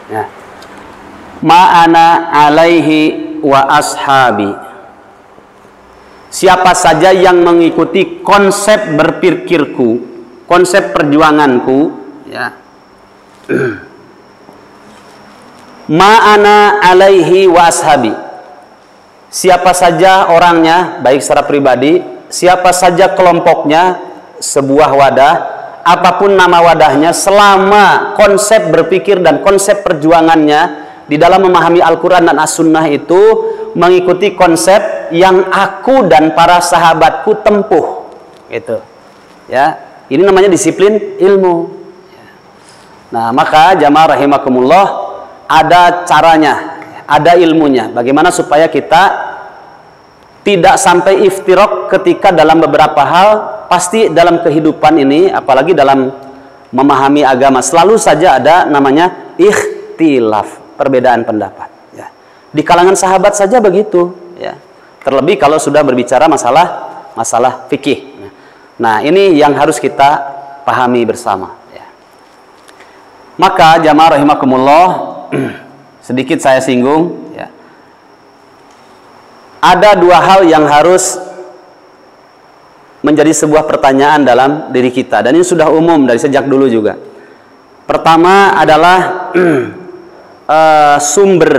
Ya. Ma'ana alaihi wa ashabi. Siapa saja yang mengikuti konsep berpikirku, konsep perjuanganku ya. Ma'ana alaihi wa ashabi. Siapa saja orangnya, baik secara pribadi, siapa saja kelompoknya, sebuah wadah, apapun nama wadahnya, selama konsep berpikir dan konsep perjuangannya di dalam memahami Al-Quran dan As-Sunnah itu mengikuti konsep yang aku dan para sahabatku tempuh, gitu ya. Ini namanya disiplin ilmu. Nah, maka jamaah rahimakumullah, ada caranya, ada ilmunya. Bagaimana supaya kita tidak sampai iftiraq ketika dalam beberapa hal. Pasti dalam kehidupan ini, apalagi dalam memahami agama, selalu saja ada namanya ikhtilaf, perbedaan pendapat. Ya. Di kalangan sahabat saja begitu. Ya. Terlebih kalau sudah berbicara masalah fikih. Nah, ini yang harus kita pahami bersama. Ya. Maka jamaah rahimakumullah, sedikit saya singgung ya. Ada dua hal yang harus menjadi sebuah pertanyaan dalam diri kita, dan ini sudah umum dari sejak dulu juga. Pertama adalah sumber.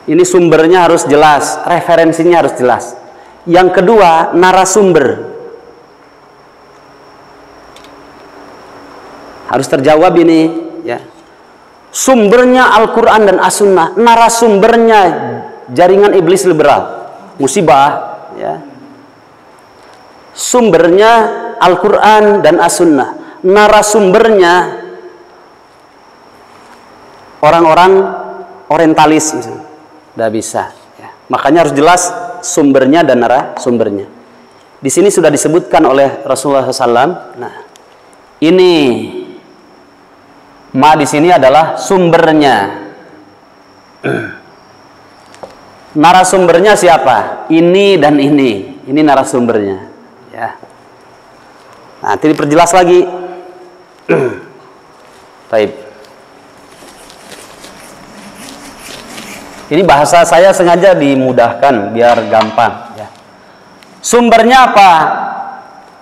Ini sumbernya harus jelas, referensinya harus jelas. Yang kedua, narasumber. Harus terjawab ini ya. Sumbernya Al-Quran dan As-Sunnah, narasumbernya jaringan iblis liberal, musibah ya. Sumbernya Al-Quran dan As-Sunnah, narasumbernya orang-orang orientalis misalnya. Tidak bisa ya. Makanya harus jelas sumbernya dan narasumbernya. Di sini sudah disebutkan oleh Rasulullah SAW. Nah, ini ma di sini adalah sumbernya. Narasumbernya siapa? Ini dan ini. Ini narasumbernya. Ya. Nanti diperjelas lagi. Baik. Ini bahasa saya sengaja dimudahkan biar gampang. Ya. Sumbernya apa?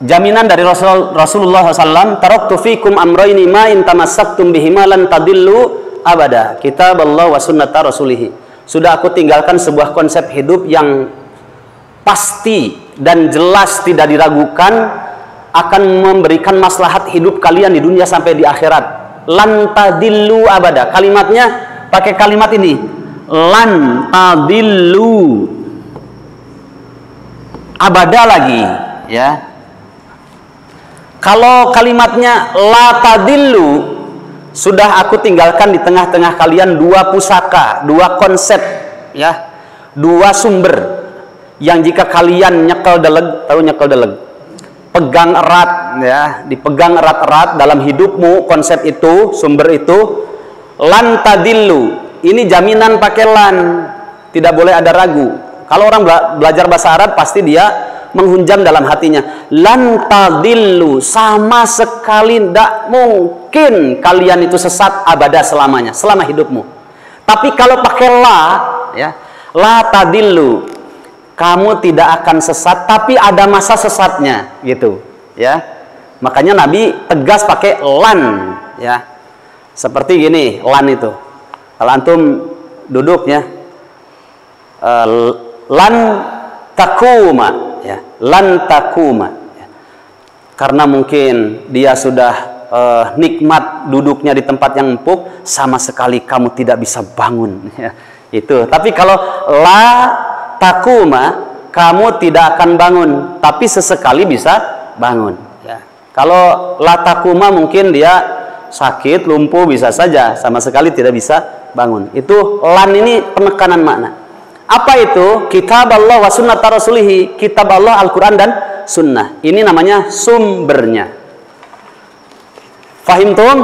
jaminan dari Rasulullah SAW, taraktu fikum amrayni ma in tamassaktum bihima lan tadillu abada, kitab Allah wa sunnata rasulihi. Sudah aku tinggalkan sebuah konsep hidup yang pasti dan jelas tidak diragukan akan memberikan maslahat hidup kalian di dunia sampai di akhirat. Lan tadillu abada. Kalimatnya pakai kalimat ini. Lan tadillu abada lagi, ya. Kalau kalimatnya la tadillu, sudah aku tinggalkan di tengah-tengah kalian dua pusaka, dua konsep, ya, dua sumber yang jika kalian nyekel deleg, tahu nyekel deleg, pegang erat, ya, dipegang erat-erat dalam hidupmu konsep itu, sumber itu, lan tadillu, ini jaminan pakai lan, tidak boleh ada ragu. Kalau orang belajar bahasa Arab pasti dia menghunjam dalam hatinya, lan tadillu, sama sekali tidak mungkin kalian itu sesat abada selamanya, selama hidupmu. Tapi kalau pakai la, ya, la tadillu, kamu tidak akan sesat, tapi ada masa sesatnya, gitu, ya. Makanya Nabi tegas pakai lan, ya. Seperti gini, lan itu. Kalau antum duduknya, lan takuma, ya, lan takuma, ya. Karena mungkin dia sudah nikmat duduknya di tempat yang empuk, sama sekali kamu tidak bisa bangun, ya. Itu. Tapi kalau la takuma, kamu tidak akan bangun, tapi sesekali bisa bangun, ya. Kalau la takuma mungkin dia sakit, lumpuh, bisa saja, sama sekali tidak bisa bangun. Itu lan ini penekanan makna. Apa itu? Kitab Allah wa sunnata rasulihi, kitab Allah, Al-Quran dan sunnah. Ini namanya sumbernya. Fahimtum?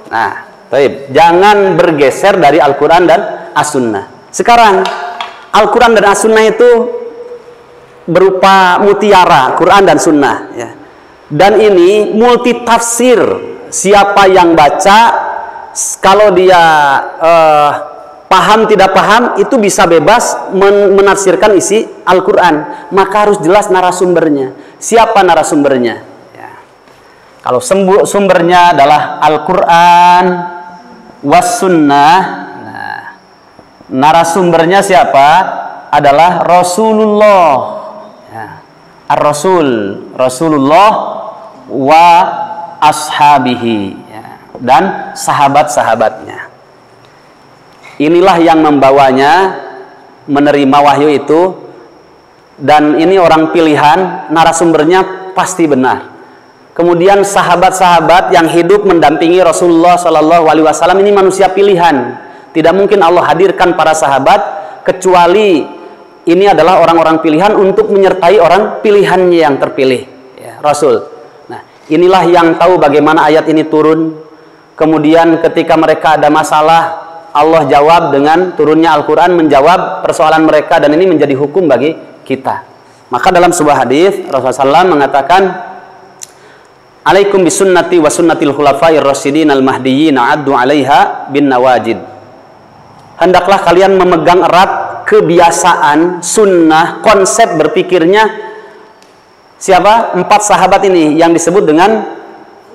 Nah, baik. Jangan bergeser dari Al-Quran dan As-Sunnah. Sekarang Al-Quran dan As-Sunnah itu berupa mutiara, Quran dan Sunnah, ya. Dan ini multi tafsir. Siapa yang baca, kalau dia paham tidak paham, itu bisa bebas menafsirkan isi Al-Quran. Maka harus jelas narasumbernya. Siapa narasumbernya? Ya. Kalau sumbernya adalah Al-Quran was Sunnah, nah, narasumbernya siapa? Adalah Rasulullah, ya. Ar-Rasul, Rasulullah wa ashabihi, ya, dan sahabat-sahabatnya. Inilah yang membawanya menerima wahyu itu, dan ini orang pilihan, narasumbernya pasti benar. Kemudian sahabat-sahabat yang hidup mendampingi Rasulullah Shallallahu Alaihi Wasallam ini manusia pilihan. Tidak mungkin Allah hadirkan para sahabat kecuali ini adalah orang-orang pilihan untuk menyertai orang pilihannya yang terpilih, ya, Rasul. Nah, inilah yang tahu bagaimana ayat ini turun. Kemudian ketika mereka ada masalah, Allah jawab dengan turunnya Al-Quran menjawab persoalan mereka, dan ini menjadi hukum bagi kita. Maka dalam sebuah hadis Rasulullah SAW mengatakan, alaikum bisunnati wa sunnatil khulafair rasyidin al-mahdiyyin addu 'alaiha bin nawajid. Hendaklah kalian memegang erat kebiasaan, sunnah, konsep berpikirnya siapa? 4 sahabat ini yang disebut dengan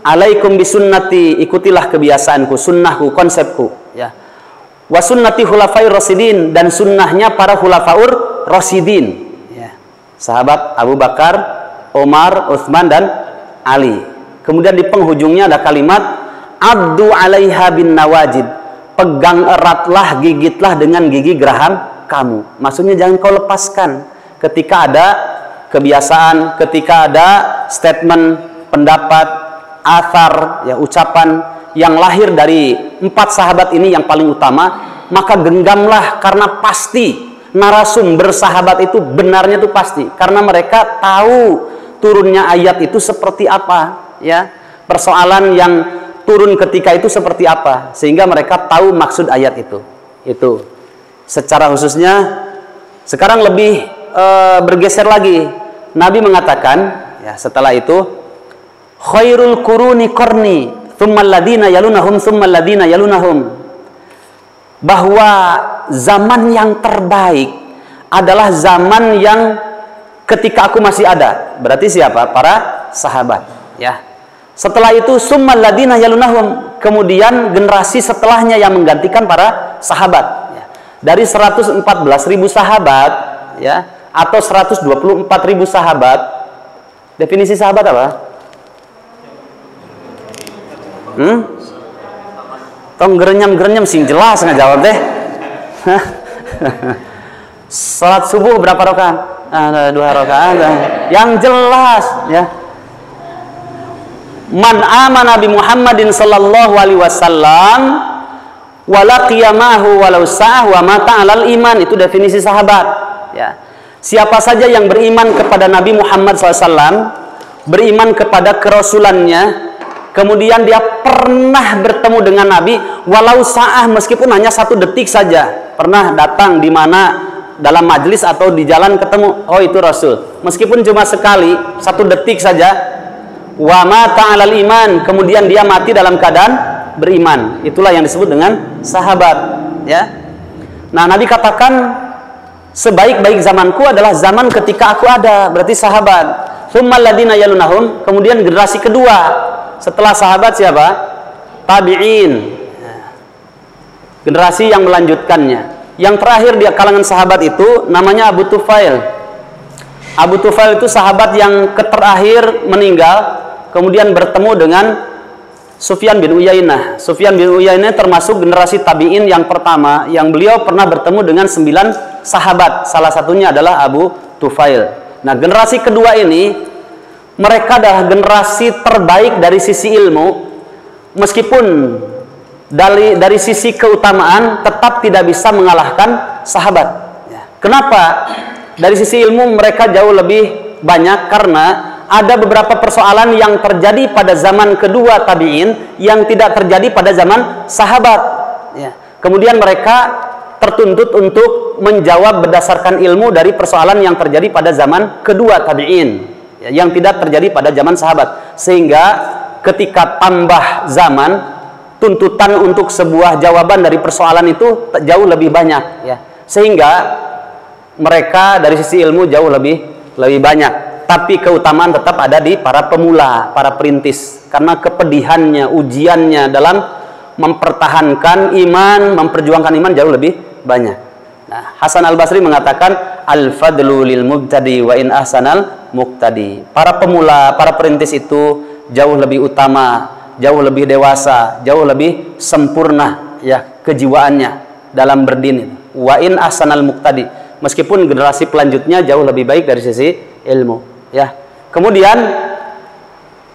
alaikum bisunnati, ikutilah kebiasaanku, sunnahku, konsepku, ya. Wa sunnati khulafair rasyidin, dan sunnahnya para khulafaur rasyidin, ya. Sahabat Abu Bakar, Umar, Utsman dan Ali. Kemudian di penghujungnya ada kalimat addu 'alaiha bin nawajid, pegang eratlah, gigitlah dengan gigi geraham kamu. Maksudnya jangan kau lepaskan ketika ada kebiasaan, ketika ada statement, pendapat, athar, ya, ucapan yang lahir dari 4 sahabat ini yang paling utama, maka genggamlah, karena pasti narasumber sahabat itu benarnya itu pasti, karena mereka tahu turunnya ayat itu seperti apa, ya, persoalan yang turun ketika itu seperti apa, sehingga mereka tahu maksud ayat itu. Itu secara khususnya. Sekarang lebih bergeser lagi, Nabi mengatakan, ya, setelah itu khairul quruni qarni tsummal ladina yalunahum tsummal ladina yalunahum, bahwa zaman yang terbaik adalah zaman yang ketika aku masih ada. Berarti siapa? Para sahabat, ya. Setelah itu summal ladina yalunahum, kemudian generasi setelahnya yang menggantikan para sahabat, ya. Dari 114.000 sahabat, ya, atau 124.000 sahabat. Definisi sahabat apa? Tong gerenyam-gerenyam sing jelas ngajawab deh. Salat subuh berapa rakaat? 2 rakaat. Yang jelas, ya. Man amana bi Muhammadin sallallahu alaihi wasallam wa laqiya ma'ahu walau sa'ah wa mata 'alal iman, itu definisi sahabat, ya. Siapa saja yang beriman kepada Nabi Muhammad SAW, beriman kepada kerasulannya, kemudian dia pernah bertemu dengan Nabi walau sa'ah, meskipun hanya 1 detik saja, pernah datang di mana dalam majelis atau di jalan ketemu, oh itu Rasul, meskipun cuma sekali, 1 detik saja, wa mata 'alal iman, kemudian dia mati dalam keadaan beriman, itulah yang disebut dengan sahabat, ya. Nah, Nabi katakan sebaik-baik zamanku adalah zaman ketika aku ada, berarti sahabat. Tsummal ladina yalunahum, kemudian generasi kedua setelah sahabat siapa? Tabi'in, generasi yang melanjutkannya. Yang terakhir di kalangan sahabat itu namanya Abu Tufail. Abu Tufail itu sahabat yang terakhir meninggal, kemudian bertemu dengan Sufyan bin Uyainah. Sufyan bin Uyainah termasuk generasi tabi'in yang pertama, yang beliau pernah bertemu dengan 9 sahabat. Salah satunya adalah Abu Tufail. Nah, generasi kedua ini, mereka adalah generasi terbaik dari sisi ilmu, meskipun dari sisi keutamaan tetap tidak bisa mengalahkan sahabat. Kenapa? Dari sisi ilmu mereka jauh lebih banyak, karena ada beberapa persoalan yang terjadi pada zaman kedua tabi'in yang tidak terjadi pada zaman sahabat, ya. Kemudian mereka tertuntut untuk menjawab berdasarkan ilmu dari persoalan yang terjadi pada zaman kedua tabi'in, ya, yang tidak terjadi pada zaman sahabat. Sehingga ketika tambah zaman, tuntutan untuk sebuah jawaban dari persoalan itu jauh lebih banyak, ya. Sehingga mereka dari sisi ilmu jauh lebih banyak. Tapi keutamaan tetap ada di para pemula, para perintis, karena kepedihannya, ujiannya dalam mempertahankan iman, memperjuangkan iman jauh lebih banyak. Nah, Hasan Al-Basri mengatakan al-fadlu lil mubtadi wa in ahsanal muqtadi. Para pemula, para perintis itu jauh lebih utama, jauh lebih dewasa, jauh lebih sempurna, ya, kejiwaannya dalam berdini. Wa in ahsanal muqtadi, meskipun generasi pelanjutnya jauh lebih baik dari sisi ilmu, ya. Kemudian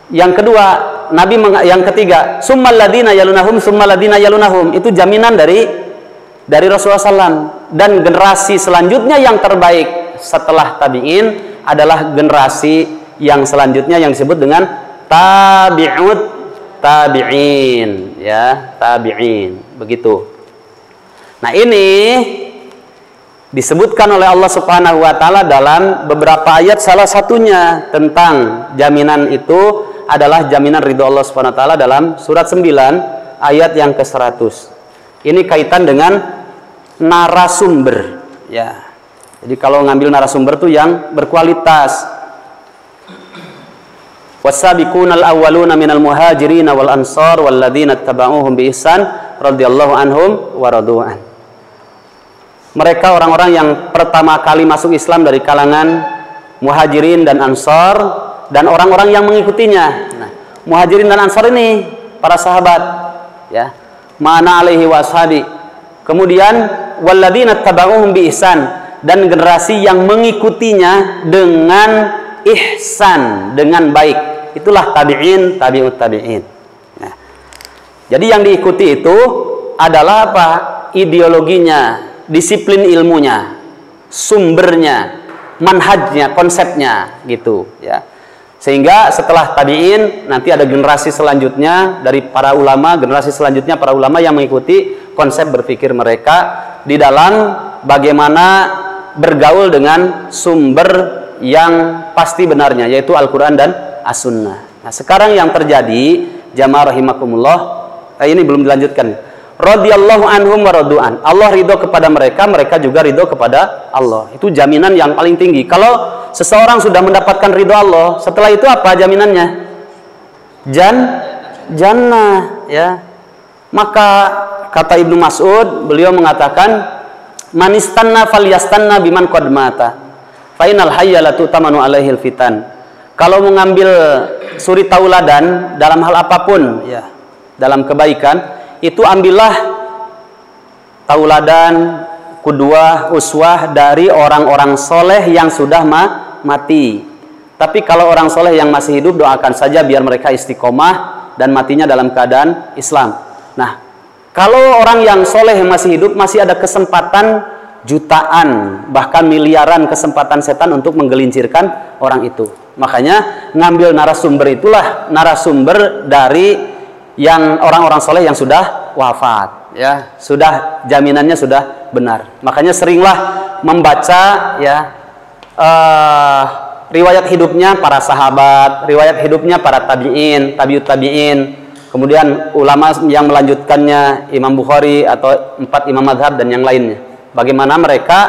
yang kedua, yang ketiga, summal ladina yalunahum, summal ladina yalunahum, itu jaminan dari Rasulullah SAW. Dan generasi selanjutnya yang terbaik setelah tabi'in adalah generasi yang selanjutnya yang disebut dengan tabi'ut tabi'in, ya, tabi'in, begitu. Nah, ini disebutkan oleh Allah Subhanahu wa taala dalam beberapa ayat, salah satunya tentang jaminan itu adalah jaminan ridho Allah Subhanahu wa taala dalam surat 9 ayat yang ke-100. Ini kaitan dengan narasumber, ya. Jadi kalau ngambil narasumber tuh yang berkualitas. Wasabiqunal awwaluna minal muhajirin wal ansar walladzina tabauhum bi ihsan radhiyallahu anhum wa radu'an. Mereka orang-orang yang pertama kali masuk Islam dari kalangan muhajirin dan ansar, dan orang-orang yang mengikutinya. Nah, muhajirin dan ansar ini para sahabat, ya, mana alaihi washabi. Kemudian walladzina tabauhum bi ihsan, dan generasi yang mengikutinya dengan ihsan, dengan baik. Itulah tabi'in, tabi'ut tabi'in. Nah, jadi yang diikuti itu adalah apa? Ideologinya, disiplin ilmunya, sumbernya, manhajnya, konsepnya, gitu, ya. Sehingga setelah tabi'in nanti ada generasi selanjutnya dari para ulama, generasi selanjutnya para ulama yang mengikuti konsep berpikir mereka di dalam bagaimana bergaul dengan sumber yang pasti benarnya, yaitu Al-Quran dan As-Sunnah. Nah, sekarang yang terjadi, jamaah rahimakumullah, ini belum dilanjutkan. radhiyallahu anhum wa radu'an. Allah ridho kepada mereka, mereka juga ridho kepada Allah. Itu jaminan yang paling tinggi. Kalau seseorang sudah mendapatkan ridho Allah, setelah itu apa jaminannya? Jannah, ya. Maka kata Ibnu Mas'ud, beliau mengatakan, manistanna falyastanna biman qad mata. Fa innal hayya la tu'tamanu alaihil fitan. Kalau mengambil suri tauladan dalam hal apapun, ya, dalam kebaikan, itu ambillah tauladan, qudwah, uswah dari orang-orang soleh yang sudah mati. Tapi kalau orang soleh yang masih hidup, doakan saja biar mereka istiqomah dan matinya dalam keadaan Islam. Nah, kalau orang yang soleh yang masih hidup, masih ada kesempatan jutaan, bahkan miliaran kesempatan setan untuk menggelincirkan orang itu. Makanya ngambil narasumber itulah narasumber dari yang orang-orang soleh yang sudah wafat, ya, sudah jaminannya sudah benar. Makanya seringlah membaca, ya, riwayat hidupnya para sahabat, riwayat hidupnya para tabi'in, tabi'ut tabi'in, kemudian ulama yang melanjutkannya Imam Bukhari atau 4 imam mazhab dan yang lainnya. Bagaimana mereka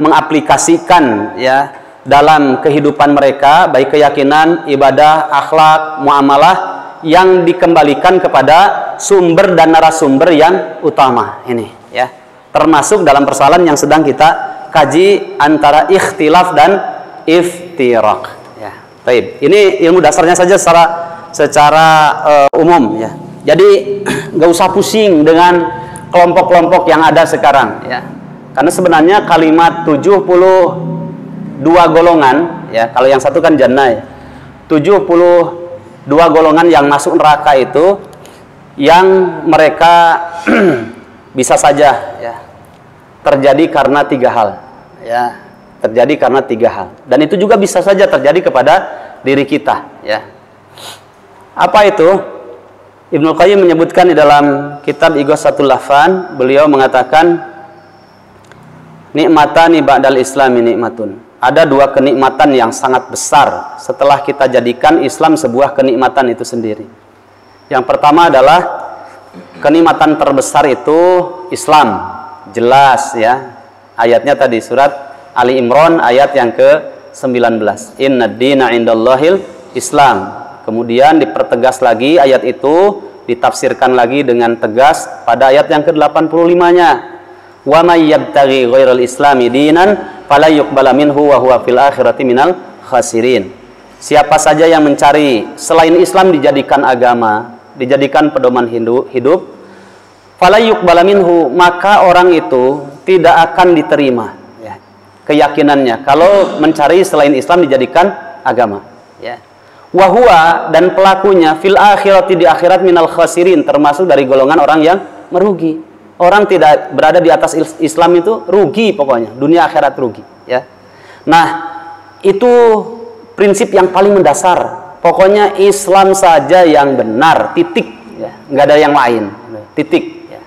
mengaplikasikan, ya, dalam kehidupan mereka, baik keyakinan, ibadah, akhlak, muamalah yang dikembalikan kepada sumber dan narasumber yang utama ini, ya. Termasuk dalam persoalan yang sedang kita kaji antara ikhtilaf dan iftiraq, ya. Baik, ini ilmu dasarnya saja secara umum, ya. Jadi nggak usah pusing dengan kelompok-kelompok yang ada sekarang, ya. Karena sebenarnya kalimat 72 golongan, ya, kalau yang satu kan jannah, ya. 72 golongan yang masuk neraka itu yang mereka bisa saja, ya, terjadi karena 3 hal, ya. Terjadi karena 3 hal. Dan itu juga bisa saja terjadi kepada diri kita, ya. Apa itu? Ibnu Qayyim menyebutkan di dalam kitab Ighatsatul Lahfan, beliau mengatakan, nikmatani ba'dal islami nikmatun. Ada 2 kenikmatan yang sangat besar setelah kita jadikan Islam sebuah kenikmatan itu sendiri. Yang pertama adalah kenikmatan terbesar itu Islam. Jelas, ya. Ayatnya tadi surat Ali Imran ayat yang ke-19. Inna dina indallahil Islam. Kemudian dipertegas lagi ayat itu, ditafsirkan lagi dengan tegas pada ayat yang ke-85-nya. Wa may yabtaghi ghairal islami dinan fala yuqbala minhu wa huwa fil akhirati minal khasirin. Siapa saja yang mencari selain Islam dijadikan agama, dijadikan pedoman hidup, fala yuqbala minhu, maka orang itu tidak akan diterima, ya, keyakinannya kalau mencari selain Islam dijadikan agama, ya. Wa huwa, dan pelakunya fil akhirati, di akhirat, minal khasirin, termasuk dari golongan orang yang merugi. Orang tidak berada di atas Islam itu rugi, pokoknya dunia akhirat rugi, ya. Nah, itu prinsip yang paling mendasar. Pokoknya Islam saja yang benar, titik, ya. Nggak ada yang lain, titik, ya.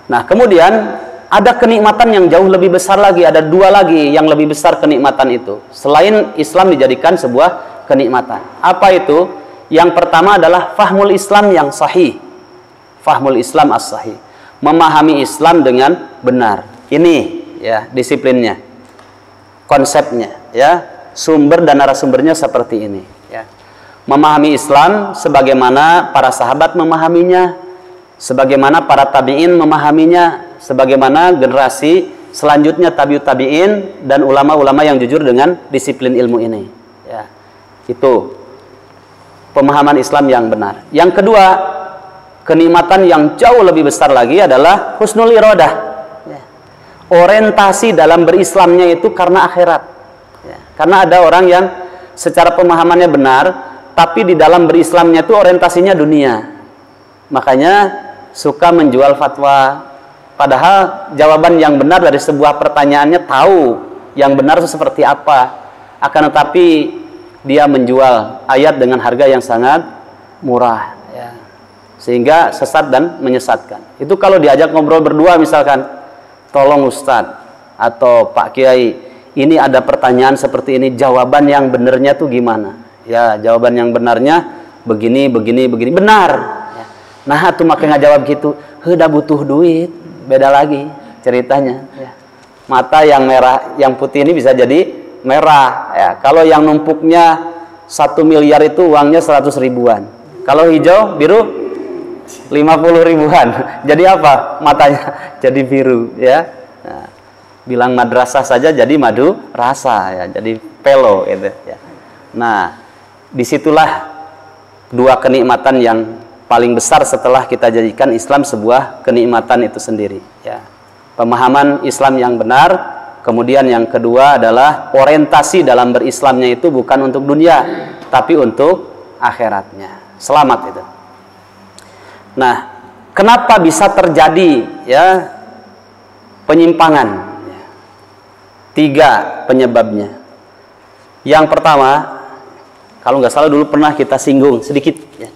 Nah, kemudian ada kenikmatan yang jauh lebih besar lagi, ada 2 lagi yang lebih besar kenikmatan itu selain Islam dijadikan sebuah kenikmatan. Apa itu? Yang pertama adalah fahmul Islam yang sahih, fahmul Islam as-sahih, memahami Islam dengan benar. Ini, ya, disiplinnya, konsepnya, ya, sumber dan narasumbernya seperti ini, ya. Memahami Islam sebagaimana para sahabat memahaminya, sebagaimana para tabi'in memahaminya, sebagaimana generasi selanjutnya tabi'ut tabi'in dan ulama-ulama yang jujur dengan disiplin ilmu ini, ya. Itu pemahaman Islam yang benar. Yang kedua, kenikmatan yang jauh lebih besar lagi adalah husnul iradah, ya. Orientasi dalam berislamnya itu karena akhirat, ya. Karena ada orang yang secara pemahamannya benar, tapi di dalam berislamnya itu orientasinya dunia. Makanya suka menjual fatwa, padahal jawaban yang benar dari sebuah pertanyaannya tahu yang benar itu seperti apa, akan tetapi dia menjual ayat dengan harga yang sangat murah, ya. Sehingga sesat dan menyesatkan. Itu kalau diajak ngobrol berdua misalkan, tolong Ustadz atau Pak Kiai, ini ada pertanyaan seperti ini, jawaban yang benarnya tuh gimana? Ya, jawaban yang benarnya begini, begini, begini, benar, ya. Nah, tuh makanya jawab gitu, heuda butuh duit, beda lagi ceritanya. Ya. Mata yang merah, yang putih ini bisa jadi merah. Ya. Kalau yang numpuknya 1 miliar itu uangnya 100 ribuan. Kalau hijau, biru 50 ribuan. Jadi apa? Matanya jadi biru. Ya. Nah, bilang madrasah saja jadi madu rasa. Ya. Jadi pelo. Gitu. Ya. Nah, disitulah dua kenikmatan yang paling besar setelah kita jadikan Islam sebuah kenikmatan itu sendiri. Ya. Pemahaman Islam yang benar, kemudian yang kedua adalah orientasi dalam berislamnya itu bukan untuk dunia, tapi untuk akhiratnya. Selamat itu. Nah, kenapa bisa terjadi ya penyimpangan? 3 penyebabnya. Yang pertama, kalau nggak salah dulu pernah kita singgung sedikit. Ya.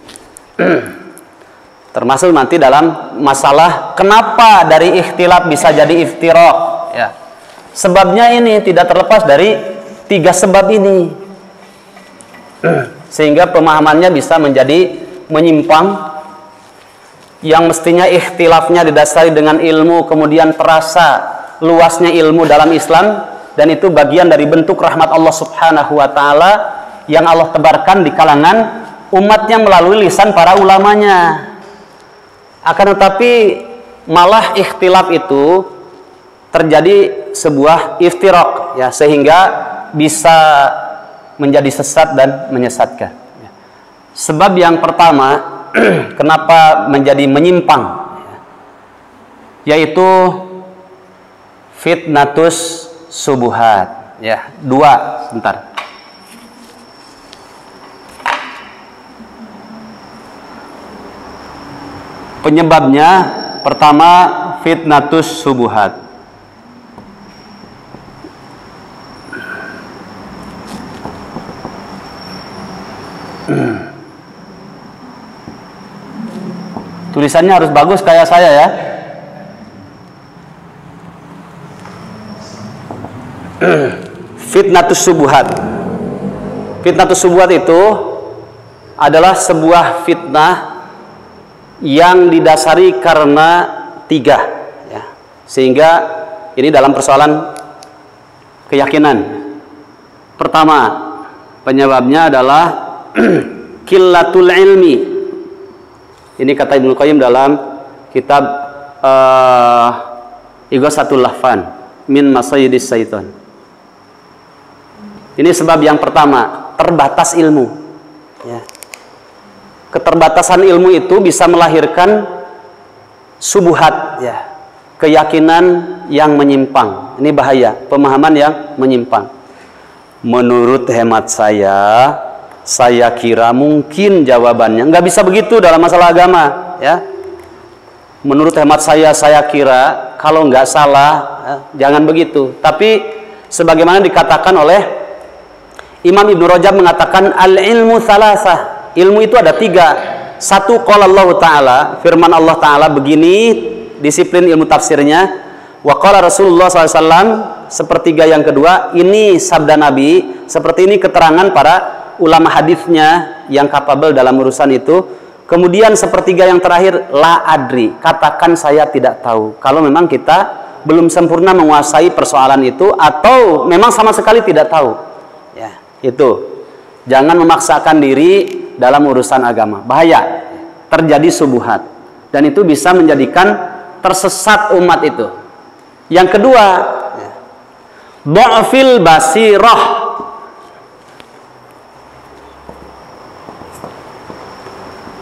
Termasuk nanti dalam masalah kenapa dari ikhtilaf bisa jadi iftiraq. Ya. Sebabnya ini tidak terlepas dari 3 sebab ini. Sehingga pemahamannya bisa menjadi menyimpang. Yang mestinya ikhtilafnya didasari dengan ilmu, kemudian terasa luasnya ilmu dalam Islam, dan itu bagian dari bentuk rahmat Allah Subhanahu wa Ta'ala yang Allah tebarkan di kalangan umatnya melalui lisan para ulamanya. Akan tetapi malah ikhtilaf itu terjadi sebuah iftiraq, ya, sehingga bisa menjadi sesat dan menyesatkan. Sebab yang pertama kenapa menjadi menyimpang, yaitu fitnatus subuhat. Ya, 2 sebentar. Penyebabnya pertama fitnatus subuhat. Tulisannya harus bagus kayak saya ya. Fitnatus subuhat. Fitnatus subuhat itu adalah sebuah fitnah yang didasari karena 3, ya. Sehingga ini dalam persoalan keyakinan. Pertama, penyebabnya adalah qillatul ilmi. Ini kata Ibnu Qayyim dalam kitab Ighasatul Lahfan min Masayyidis Syaitan. Ini sebab yang pertama, terbatas ilmu. Ya. Keterbatasan ilmu itu bisa melahirkan subuhat, ya, keyakinan yang menyimpang. Ini bahaya, pemahaman yang menyimpang. Menurut hemat saya kira mungkin jawabannya. Nggak bisa begitu dalam masalah agama, ya. Menurut hemat saya kira kalau nggak salah, ya, jangan begitu. Tapi sebagaimana dikatakan oleh Imam Ibnu Rajab mengatakan al-ilmu salasah. Ilmu itu ada 3. 1, qala Allah Ta'ala, firman Allah Ta'ala begini, disiplin ilmu tafsirnya. Wa qala Rasulullah SAW, sepertiga yang kedua, ini sabda Nabi, seperti ini keterangan para ulama hadisnya yang kapabel dalam urusan itu. Kemudian sepertiga yang terakhir, la adri, katakan saya tidak tahu. Kalau memang kita belum sempurna menguasai persoalan itu, atau memang sama sekali tidak tahu. Ya, itu. Jangan memaksakan diri dalam urusan agama, bahaya, terjadi subuhat, dan itu bisa menjadikan tersesat umat itu. Yang kedua, dha'fil basirah.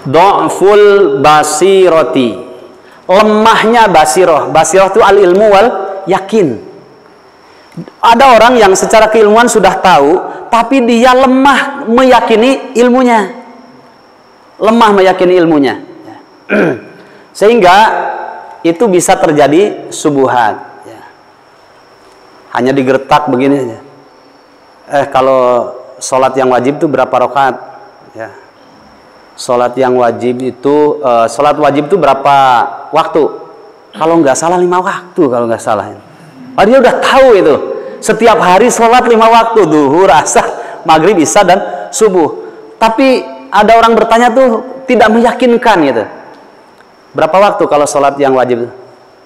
Dha'ful basirati, lemahnya basirah. Basirah itu al-ilmu wal yakin. Ada orang yang secara keilmuan sudah tahu, tapi dia lemah meyakini ilmunya. Lemah meyakini ilmunya. Sehingga itu bisa terjadi subuhat. Hanya digertak begini aja. Kalau sholat yang wajib itu berapa rakaat? Ya. Sholat yang wajib itu, sholat wajib itu berapa waktu? Kalau nggak salah 5 waktu, kalau nggak salah. Dia udah tahu itu. Setiap hari sholat 5 waktu, duhur, asar, maghrib, isya, dan subuh. Tapi ada orang bertanya tuh tidak meyakinkan gitu. Berapa waktu kalau sholat yang wajib?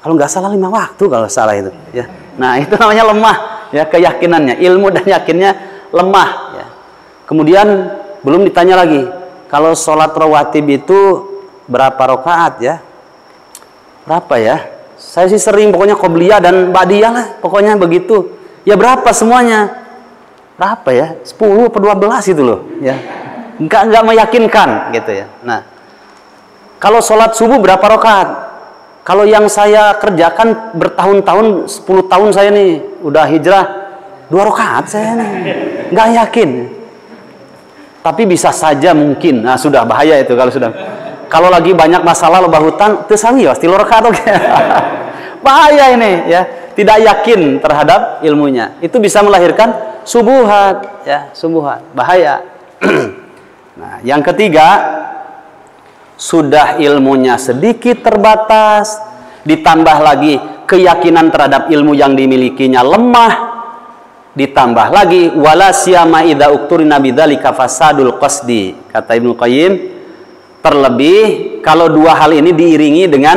Kalau nggak salah 5 waktu kalau salah itu. Ya. Nah itu namanya lemah ya keyakinannya, ilmu dan yakinnya lemah. Ya. Kemudian belum ditanya lagi, kalau sholat rawatib itu berapa rakaat ya? Berapa ya? Saya sih sering pokoknya qobliyah dan ba'diyah lah, pokoknya begitu. Ya berapa semuanya? Berapa ya? 10 atau 12 itu loh. Ya. Enggak meyakinkan gitu ya. Nah, kalau sholat subuh berapa rakaat? Kalau yang saya kerjakan bertahun-tahun, 10 tahun saya nih udah hijrah, 2 rakaat saya nih. Enggak yakin. Tapi bisa saja mungkin. Nah, sudah bahaya itu kalau sudah. Kalau lagi banyak masalah loba hutang, teu sami ya, 3 rakaat oke. Bahaya ini ya. Tidak yakin terhadap ilmunya. Itu bisa melahirkan subuhat ya, subuhat. Bahaya. Nah, yang ketiga, sudah ilmunya sedikit terbatas, ditambah lagi keyakinan terhadap ilmu yang dimilikinya lemah, ditambah lagi wala siyama idza ukturina bidzalika fasadul qasdi, kata Ibnu Qayyim, terlebih kalau dua hal ini diiringi dengan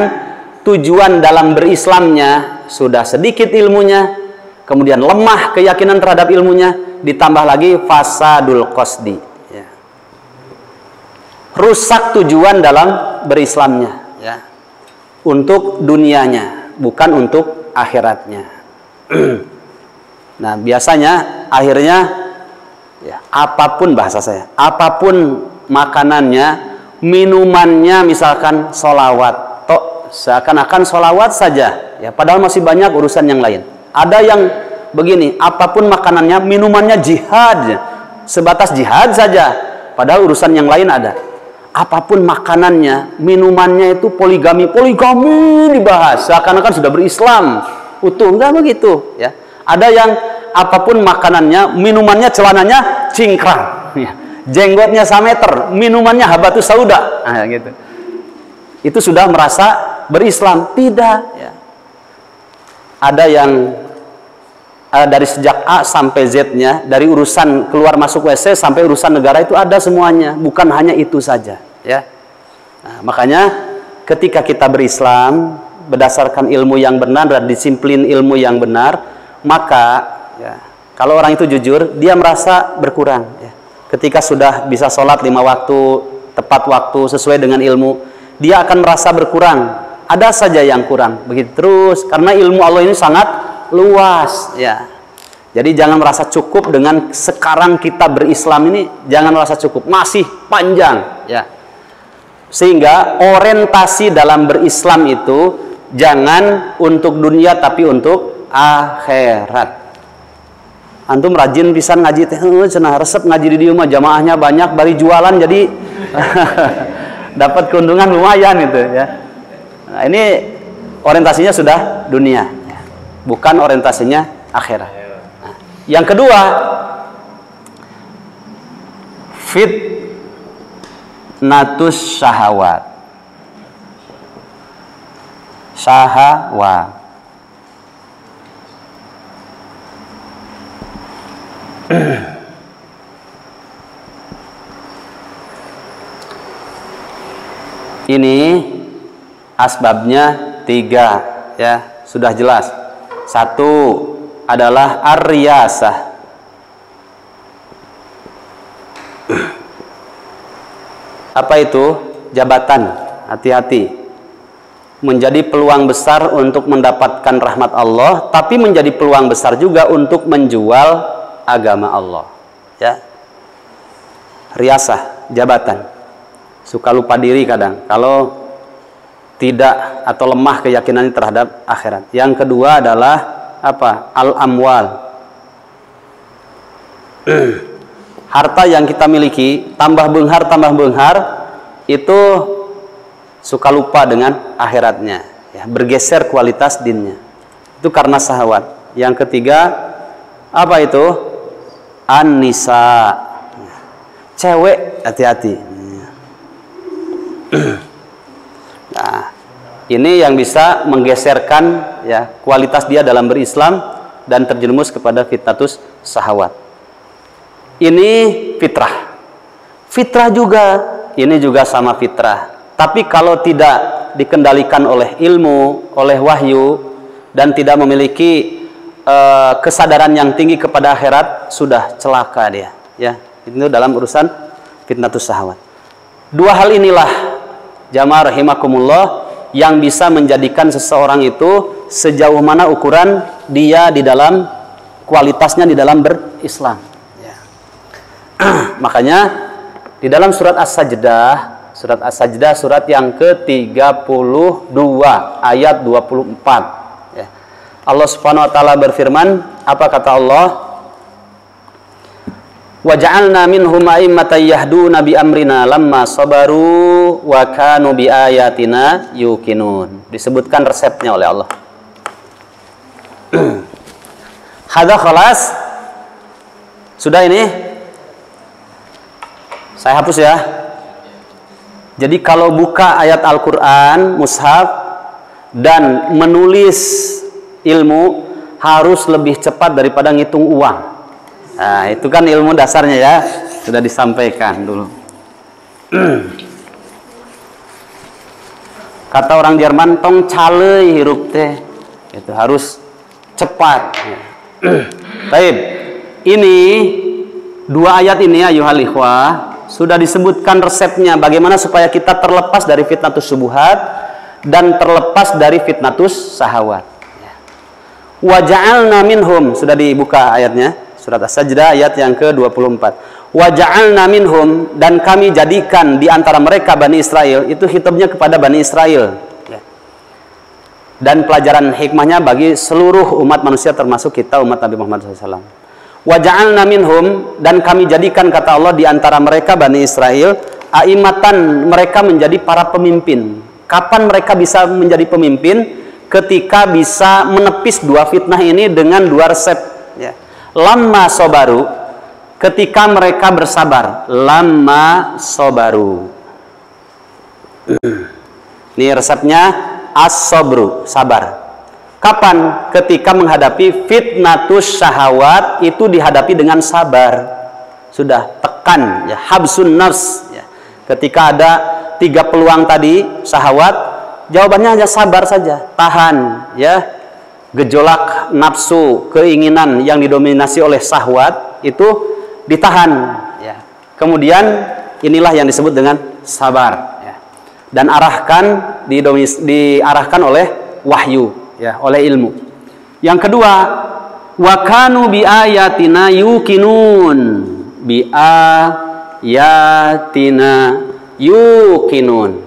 tujuan dalam berislamnya sudah sedikit ilmunya, kemudian lemah keyakinan terhadap ilmunya, ditambah lagi fasadul qasdi, ya. Rusak tujuan dalam berislamnya ya. Untuk dunianya, bukan untuk akhiratnya. Nah, biasanya akhirnya ya, apapun bahasa saya, apapun makanannya, minumannya misalkan sholawat, tok seakan-akan sholawat saja ya, padahal masih banyak urusan yang lain. Ada yang begini, apapun makanannya, minumannya jihad, sebatas jihad saja, padahal urusan yang lain ada. Apapun makanannya, minumannya itu poligami dibahas, seakan-akan sudah berislam utuh. Enggak begitu ya. Ada yang apapun makanannya, minumannya, celananya cingkrang ya. Jenggotnya sameter, minumannya habatus sauda, nah, gitu. Itu sudah merasa berislam. Tidak ya. Ada yang dari sejak A sampai Z-nya, dari urusan keluar masuk WC sampai urusan negara itu ada semuanya, bukan hanya itu saja ya. Nah, makanya ketika kita berislam berdasarkan ilmu yang benar dan disiplin ilmu yang benar, maka ya, kalau orang itu jujur, dia merasa berkurang ya. Ketika sudah bisa sholat 5 waktu tepat waktu sesuai dengan ilmu, dia akan merasa berkurang. Ada saja yang kurang, begitu terus, karena ilmu Allah ini sangat luas ya. Jadi jangan merasa cukup dengan sekarang kita berislam ini, jangan merasa cukup, masih panjang ya. Sehingga orientasi dalam berislam itu jangan untuk dunia tapi untuk akhirat. Antum rajin pisan ngaji teh, cenah resep ngaji di dieu mah jamaahnya banyak, bari jualan jadi dapat keuntungan lumayan itu ya. Nah, ini orientasinya sudah dunia, bukan orientasinya akhirat. Nah, yang kedua, fitnatus syahawat. Syahawat. Ini asbabnya 3 ya, sudah jelas. 1 adalah ar-riyasah. Apa itu? Jabatan. Hati-hati. Menjadi peluang besar untuk mendapatkan rahmat Allah, tapi menjadi peluang besar juga untuk menjual agama Allah ya. Riyasah, jabatan. Suka lupa diri kadang kalau tidak atau lemah keyakinannya terhadap akhirat. Yang kedua adalah apa? Al-amwal. Harta yang kita miliki tambah benghar itu suka lupa dengan akhiratnya ya, bergeser kualitas dinnya. Itu karena syahwat. Yang ketiga apa itu? An-nisa. Cewek, hati-hati. Nah, ini yang bisa menggeserkan ya kualitas dia dalam berislam dan terjerumus kepada fitnatus syahwat. Ini fitrah. Fitrah juga, ini juga sama fitrah. Tapi kalau tidak dikendalikan oleh ilmu, oleh wahyu, dan tidak memiliki kesadaran yang tinggi kepada akhirat, sudah celaka dia. Ya, itu dalam urusan fitnatus syahwat. Dua hal inilah jamaah rahimakumullah yang bisa menjadikan seseorang itu sejauh mana ukuran dia di dalam kualitasnya di dalam berislam. Ya. Makanya di dalam surat As-Sajdah, surat yang ke-32 ayat 24. Ya. Allah Subhanahu wa taala berfirman, apa kata Allah? Wa ja'alna minhum a'immatan yahduna bi amrina lamma sabaru wa kanu bi ayatina yuqinun. Disebutkan resepnya oleh Allah. Hadza khalas. Sudah ini? Saya hapus ya. Jadi kalau buka ayat Al-Qur'an, mushaf, dan menulis ilmu harus lebih cepat daripada ngitung uang. Nah, itu kan ilmu dasarnya ya, sudah disampaikan dulu. Kata orang Jerman, tong calei hirup teh, itu harus cepat. Baik, ini dua ayat ini ya ayuhal ikhwah, sudah disebutkan resepnya bagaimana supaya kita terlepas dari fitnatus syubhat dan terlepas dari fitnatus syahwat. Wa ja'alna minhum, sudah dibuka ayatnya. Surat As-Sajdah ayat yang ke-24. Wa ja'alna minhum, dan kami jadikan di antara mereka Bani Israel, itu khitabnya kepada Bani Israel. Dan pelajaran hikmahnya bagi seluruh umat manusia termasuk kita umat Nabi Muhammad SAW. Wa ja'alna minhum, dan kami jadikan kata Allah di antara mereka Bani Israel, aimatan, mereka menjadi para pemimpin. Kapan mereka bisa menjadi pemimpin? Ketika bisa menepis dua fitnah ini dengan dua resep. Ya. Lamma sobaru, ketika mereka bersabar. Lamma sobaru. Ini resepnya as-sobru, sabar. Kapan? Ketika menghadapi fitnatus syahawat, itu dihadapi dengan sabar. Sudah tekan, ya, habsun nafs. Ya. Ketika ada 3 peluang tadi syahwat, jawabannya hanya sabar saja, tahan, ya. Gejolak nafsu, keinginan yang didominasi oleh syahwat itu ditahan, ya. Kemudian inilah yang disebut dengan sabar, ya. Dan diarahkan oleh wahyu, ya, oleh ilmu. Yang kedua, wa kanu bi ayatina yuqinun, bi ayatina yuqinun.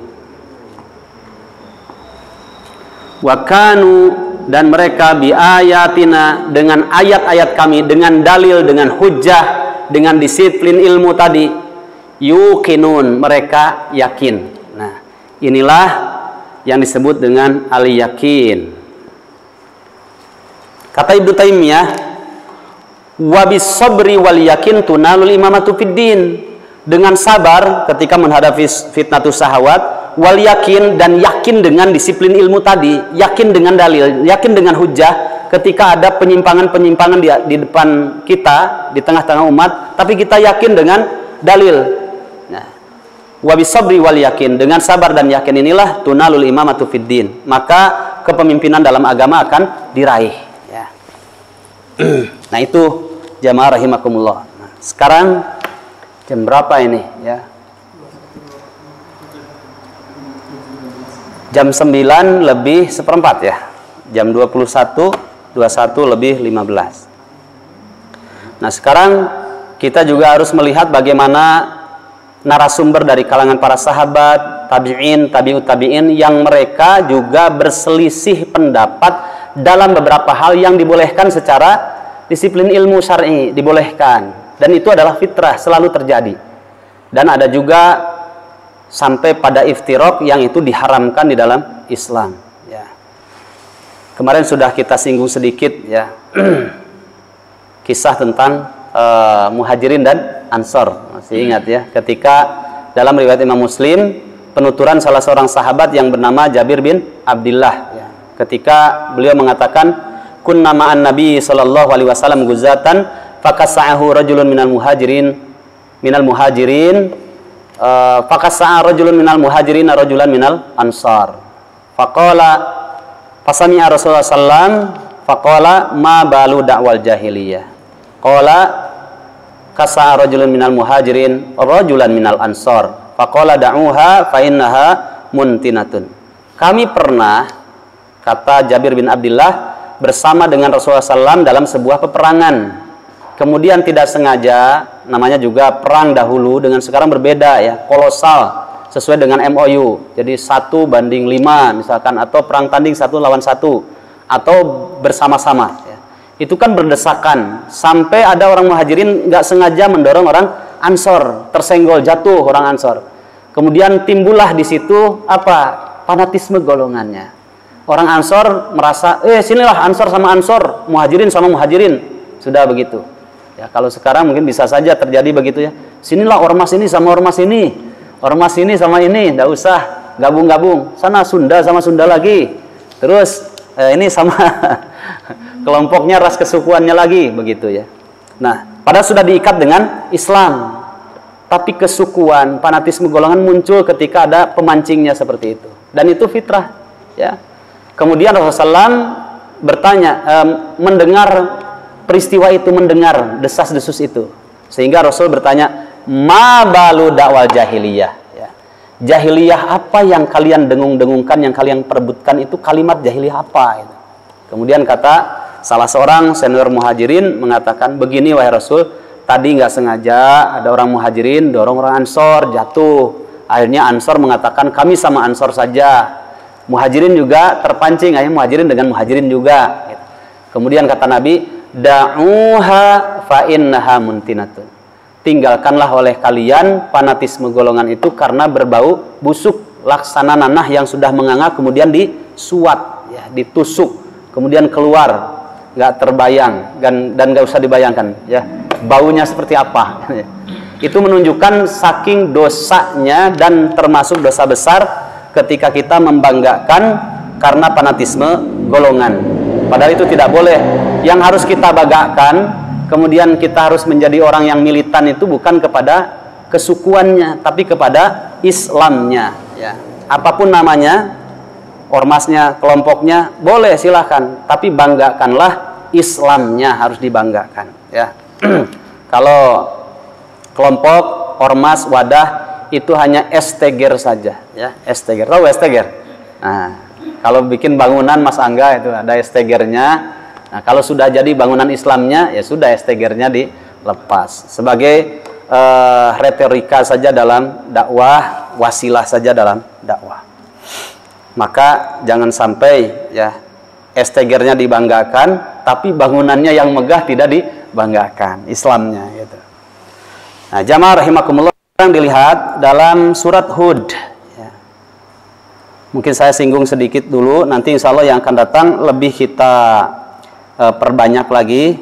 Wa kanu, dan mereka bi ayatina, dengan ayat-ayat kami, dengan dalil, dengan hujjah, dengan disiplin ilmu tadi, yuqinun, mereka yakin. Nah, inilah yang disebut dengan al-yakin. Kata Ibnu Taimiyah, wa bis sabri wal yakin tunalul imamatu fid din. Dengan sabar ketika menghadapi fitnatus syahwat, wal yakin, dan yakin dengan disiplin ilmu tadi, yakin dengan dalil, yakin dengan hujjah. Ketika ada penyimpangan-penyimpangan di depan kita, di tengah-tengah umat, tapi kita yakin dengan dalil. Nah, wa bis sabri wal yakin, dengan sabar dan yakin inilah tunalul imamatu fid din, maka kepemimpinan dalam agama akan diraih, ya. Nah, itu jamaah rahimakumullah. Nah, sekarang jam berapa ini, ya? Jam 9 lebih seperempat, ya. Jam 21 lebih 15. Nah, sekarang kita juga harus melihat bagaimana narasumber dari kalangan para sahabat, tabi'in, tabi'ut tabi'in, yang mereka juga berselisih pendapat dalam beberapa hal yang dibolehkan secara disiplin ilmu syar'i, dibolehkan. Dan itu adalah fitrah, selalu terjadi. Dan ada juga sampai pada iftiraq yang itu diharamkan di dalam Islam, ya. Kemarin sudah kita singgung sedikit, ya, kisah tentang muhajirin dan ansor. Masih ingat, ya, ketika dalam riwayat Imam Muslim penuturan salah seorang sahabat yang bernama Jabir bin Abdullah, ya, ketika beliau mengatakan kunna ma'an nabi sallallahu alaihi wasallam guzatan fakasa'ahu rajulun minal muhajirin fakasa'ah rajulun minal muhajirin rajulan minal ansar. Faqala fasami'a Rasulullah sallam faqala ma balu da'wal jahiliyah. Qala kasa'a rajulun minal muhajirin rajulan minal ansor. Faqala da'uha fa innaha muntinatun. Kami pernah, kata Jabir bin Abdullah, bersama dengan Rasulullah SAW dalam sebuah peperangan. Kemudian tidak sengaja, namanya juga perang dahulu dengan sekarang berbeda ya, kolosal, sesuai dengan MOU. Jadi 1:5 misalkan, atau perang tanding 1 lawan 1, atau bersama-sama ya. Itu kan berdesakan, sampai ada orang muhajirin nggak sengaja mendorong orang ansor, tersenggol, jatuh orang ansor. Kemudian timbullah di situ apa? Fanatisme golongannya. Orang ansor merasa, sinilah ansor sama ansor, muhajirin sama muhajirin. Sudah begitu. Ya, kalau sekarang mungkin bisa saja terjadi begitu ya. Sinilah ormas ini sama ormas ini. Ormas ini sama ini, enggak usah gabung-gabung. Sana Sunda sama Sunda lagi. Terus ini sama kelompoknya, ras kesukuannya lagi, begitu ya. Nah, padahal sudah diikat dengan Islam. Tapi kesukuan, fanatisme golongan muncul ketika ada pemancingnya seperti itu. Dan itu fitrah, ya. Kemudian Rasulullah SAW bertanya, mendengar peristiwa itu, mendengar desas-desus itu, sehingga Rasul bertanya, ma balu dakwal jahiliyah. Ya. Jahiliyah apa yang kalian dengung-dengungkan, yang kalian perebutkan itu kalimat jahiliyah apa? Itu. Kemudian kata salah seorang senior muhajirin mengatakan, begini wahai Rasul, tadi nggak sengaja ada orang muhajirin dorong orang ansor, jatuh. Akhirnya ansor mengatakan, kami sama ansor saja. Muhajirin juga terpancing, akhirnya muhajirin dengan muhajirin juga. Kemudian kata Nabi, da'uha fa innaha muntinatun. Tinggalkanlah oleh kalian fanatisme golongan itu karena berbau busuk, laksana nanah yang sudah menganga kemudian disuat, ya, ditusuk, kemudian keluar, nggak terbayang dan nggak usah dibayangkan, ya, baunya seperti apa. Itu menunjukkan saking dosanya dan termasuk dosa besar ketika kita membanggakan karena fanatisme golongan. Padahal itu tidak boleh. Yang harus kita banggakan, kemudian kita harus menjadi orang yang militan itu bukan kepada kesukuannya, tapi kepada Islamnya. Ya. Apapun namanya, ormasnya, kelompoknya, boleh silahkan. Tapi banggakanlah Islamnya, harus dibanggakan. Ya. Kalau kelompok, ormas, wadah itu hanya esteger saja, ya, esteger. Tahu esteger? Nah, kalau bikin bangunan Mas Angga itu ada estegernya. Nah, kalau sudah jadi bangunan Islamnya, ya sudah estegernya dilepas. Sebagai retorika saja dalam dakwah, wasilah saja dalam dakwah. Maka jangan sampai ya estegernya dibanggakan, tapi bangunannya yang megah tidak dibanggakan, Islamnya gitu. Nah, jamaah rahimakumullah, yang dilihat dalam surat Hud. Ya. Mungkin saya singgung sedikit dulu, nanti insya Allah yang akan datang lebih kita perbanyak lagi,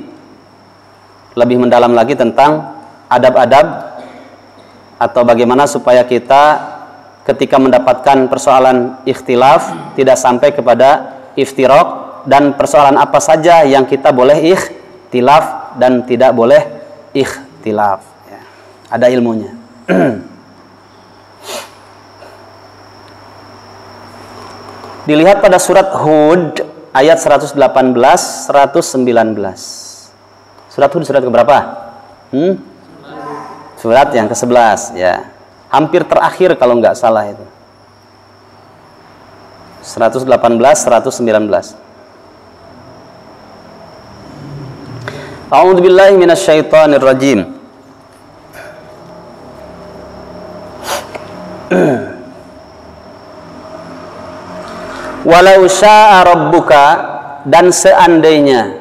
lebih mendalam lagi tentang adab-adab atau bagaimana supaya kita ketika mendapatkan persoalan ikhtilaf tidak sampai kepada iftiraq, dan persoalan apa saja yang kita boleh ikhtilaf dan tidak boleh ikhtilaf. Ada ilmunya. Dilihat pada surat Hud ayat 118, 119. Surat Hud surat keberapa? Surat yang ke-11 ya. Hampir terakhir kalau nggak salah itu. 118, 119. A'udzubillahi minasyaitonirrajim. Walau syaa rabbuka, dan seandainya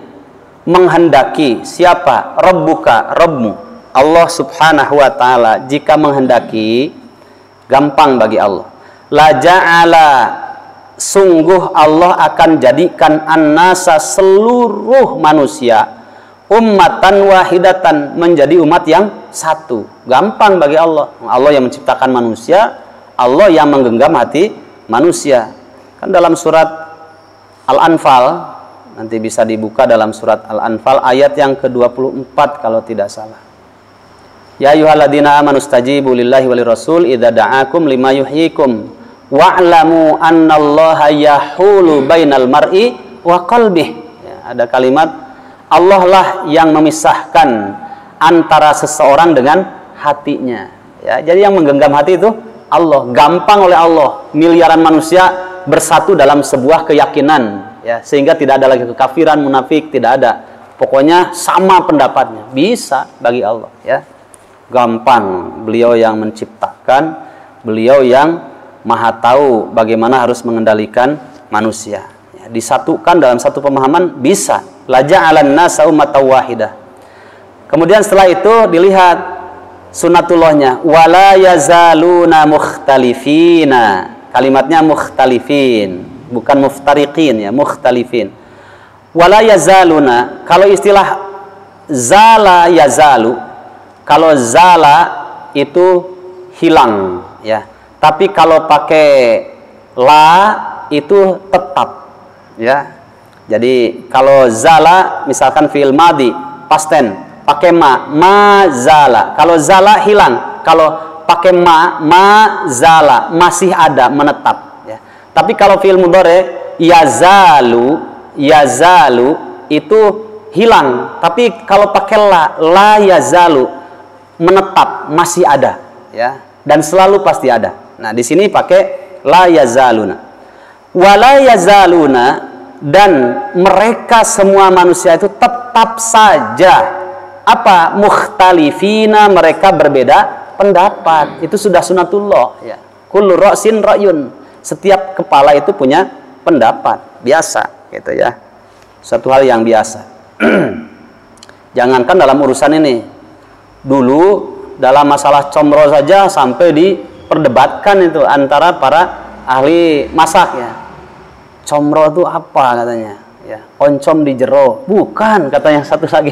menghendaki siapa? Rabbuka, Rabbmu, Allah subhanahu wa ta'ala, jika menghendaki, gampang bagi Allah. La ja'ala, sungguh Allah akan jadikan an-nasa, seluruh manusia, ummatan wahidatan, menjadi umat yang satu. Gampang bagi Allah. Allah yang menciptakan manusia, Allah yang menggenggam hati manusia. Kan dalam surat Al-Anfal, nanti bisa dibuka dalam surat Al-Anfal ayat yang ke-24 kalau tidak salah. Ya ayyuhalladzina amanu stajibu lillahi walir rasul idza da'akum lima yuhyikum wa'lamu annallaha yahulu bainal mar'i wa qalbih. Ya, ada kalimat Allah lah yang memisahkan antara seseorang dengan hatinya. Ya, jadi yang menggenggam hati itu Allah, gampang oleh Allah. Miliaran manusia bersatu dalam sebuah keyakinan, ya, sehingga tidak ada lagi kekafiran, munafik, tidak ada. Pokoknya sama pendapatnya, bisa bagi Allah, ya. Gampang, beliau yang menciptakan, beliau yang maha tahu bagaimana harus mengendalikan manusia. Ya, disatukan dalam satu pemahaman bisa. La ja'alan nasa ummatan wahidah. Kemudian setelah itu dilihat sunatullahnya, wala yazaluna mukhtalifina. Kalimatnya mukhtalifin, bukan muftariqin, ya, mukhtalifin. Wala yazaluna, kalau istilah zala yazalu, kalau zala itu hilang, ya. Tapi kalau pakai la itu tetap, ya. Jadi kalau zala misalkan fi'il madhi past tense pakai ma zala. Kalau zala hilang, kalau pakai ma zala masih ada, menetap, ya. Tapi kalau fi'il mudhari yazalu itu hilang. Tapi kalau pakai la yazalu menetap, masih ada, ya. Dan selalu pasti ada. Nah, di sini pakai la yazaluna. Wala yazaluna, dan mereka semua manusia itu tetap saja apa? Mukhtalifina, mereka berbeda pendapat. Itu sudah sunatullah, ya. Kullu ra'sin ra'yun. Setiap kepala itu punya pendapat, biasa, gitu, ya. Suatu hal yang biasa. Jangankan dalam urusan ini. Dulu dalam masalah comro saja sampai diperdebatkan itu antara para ahli masak, ya. Comro itu apa katanya, ya, oncom di jero, bukan, katanya satu lagi.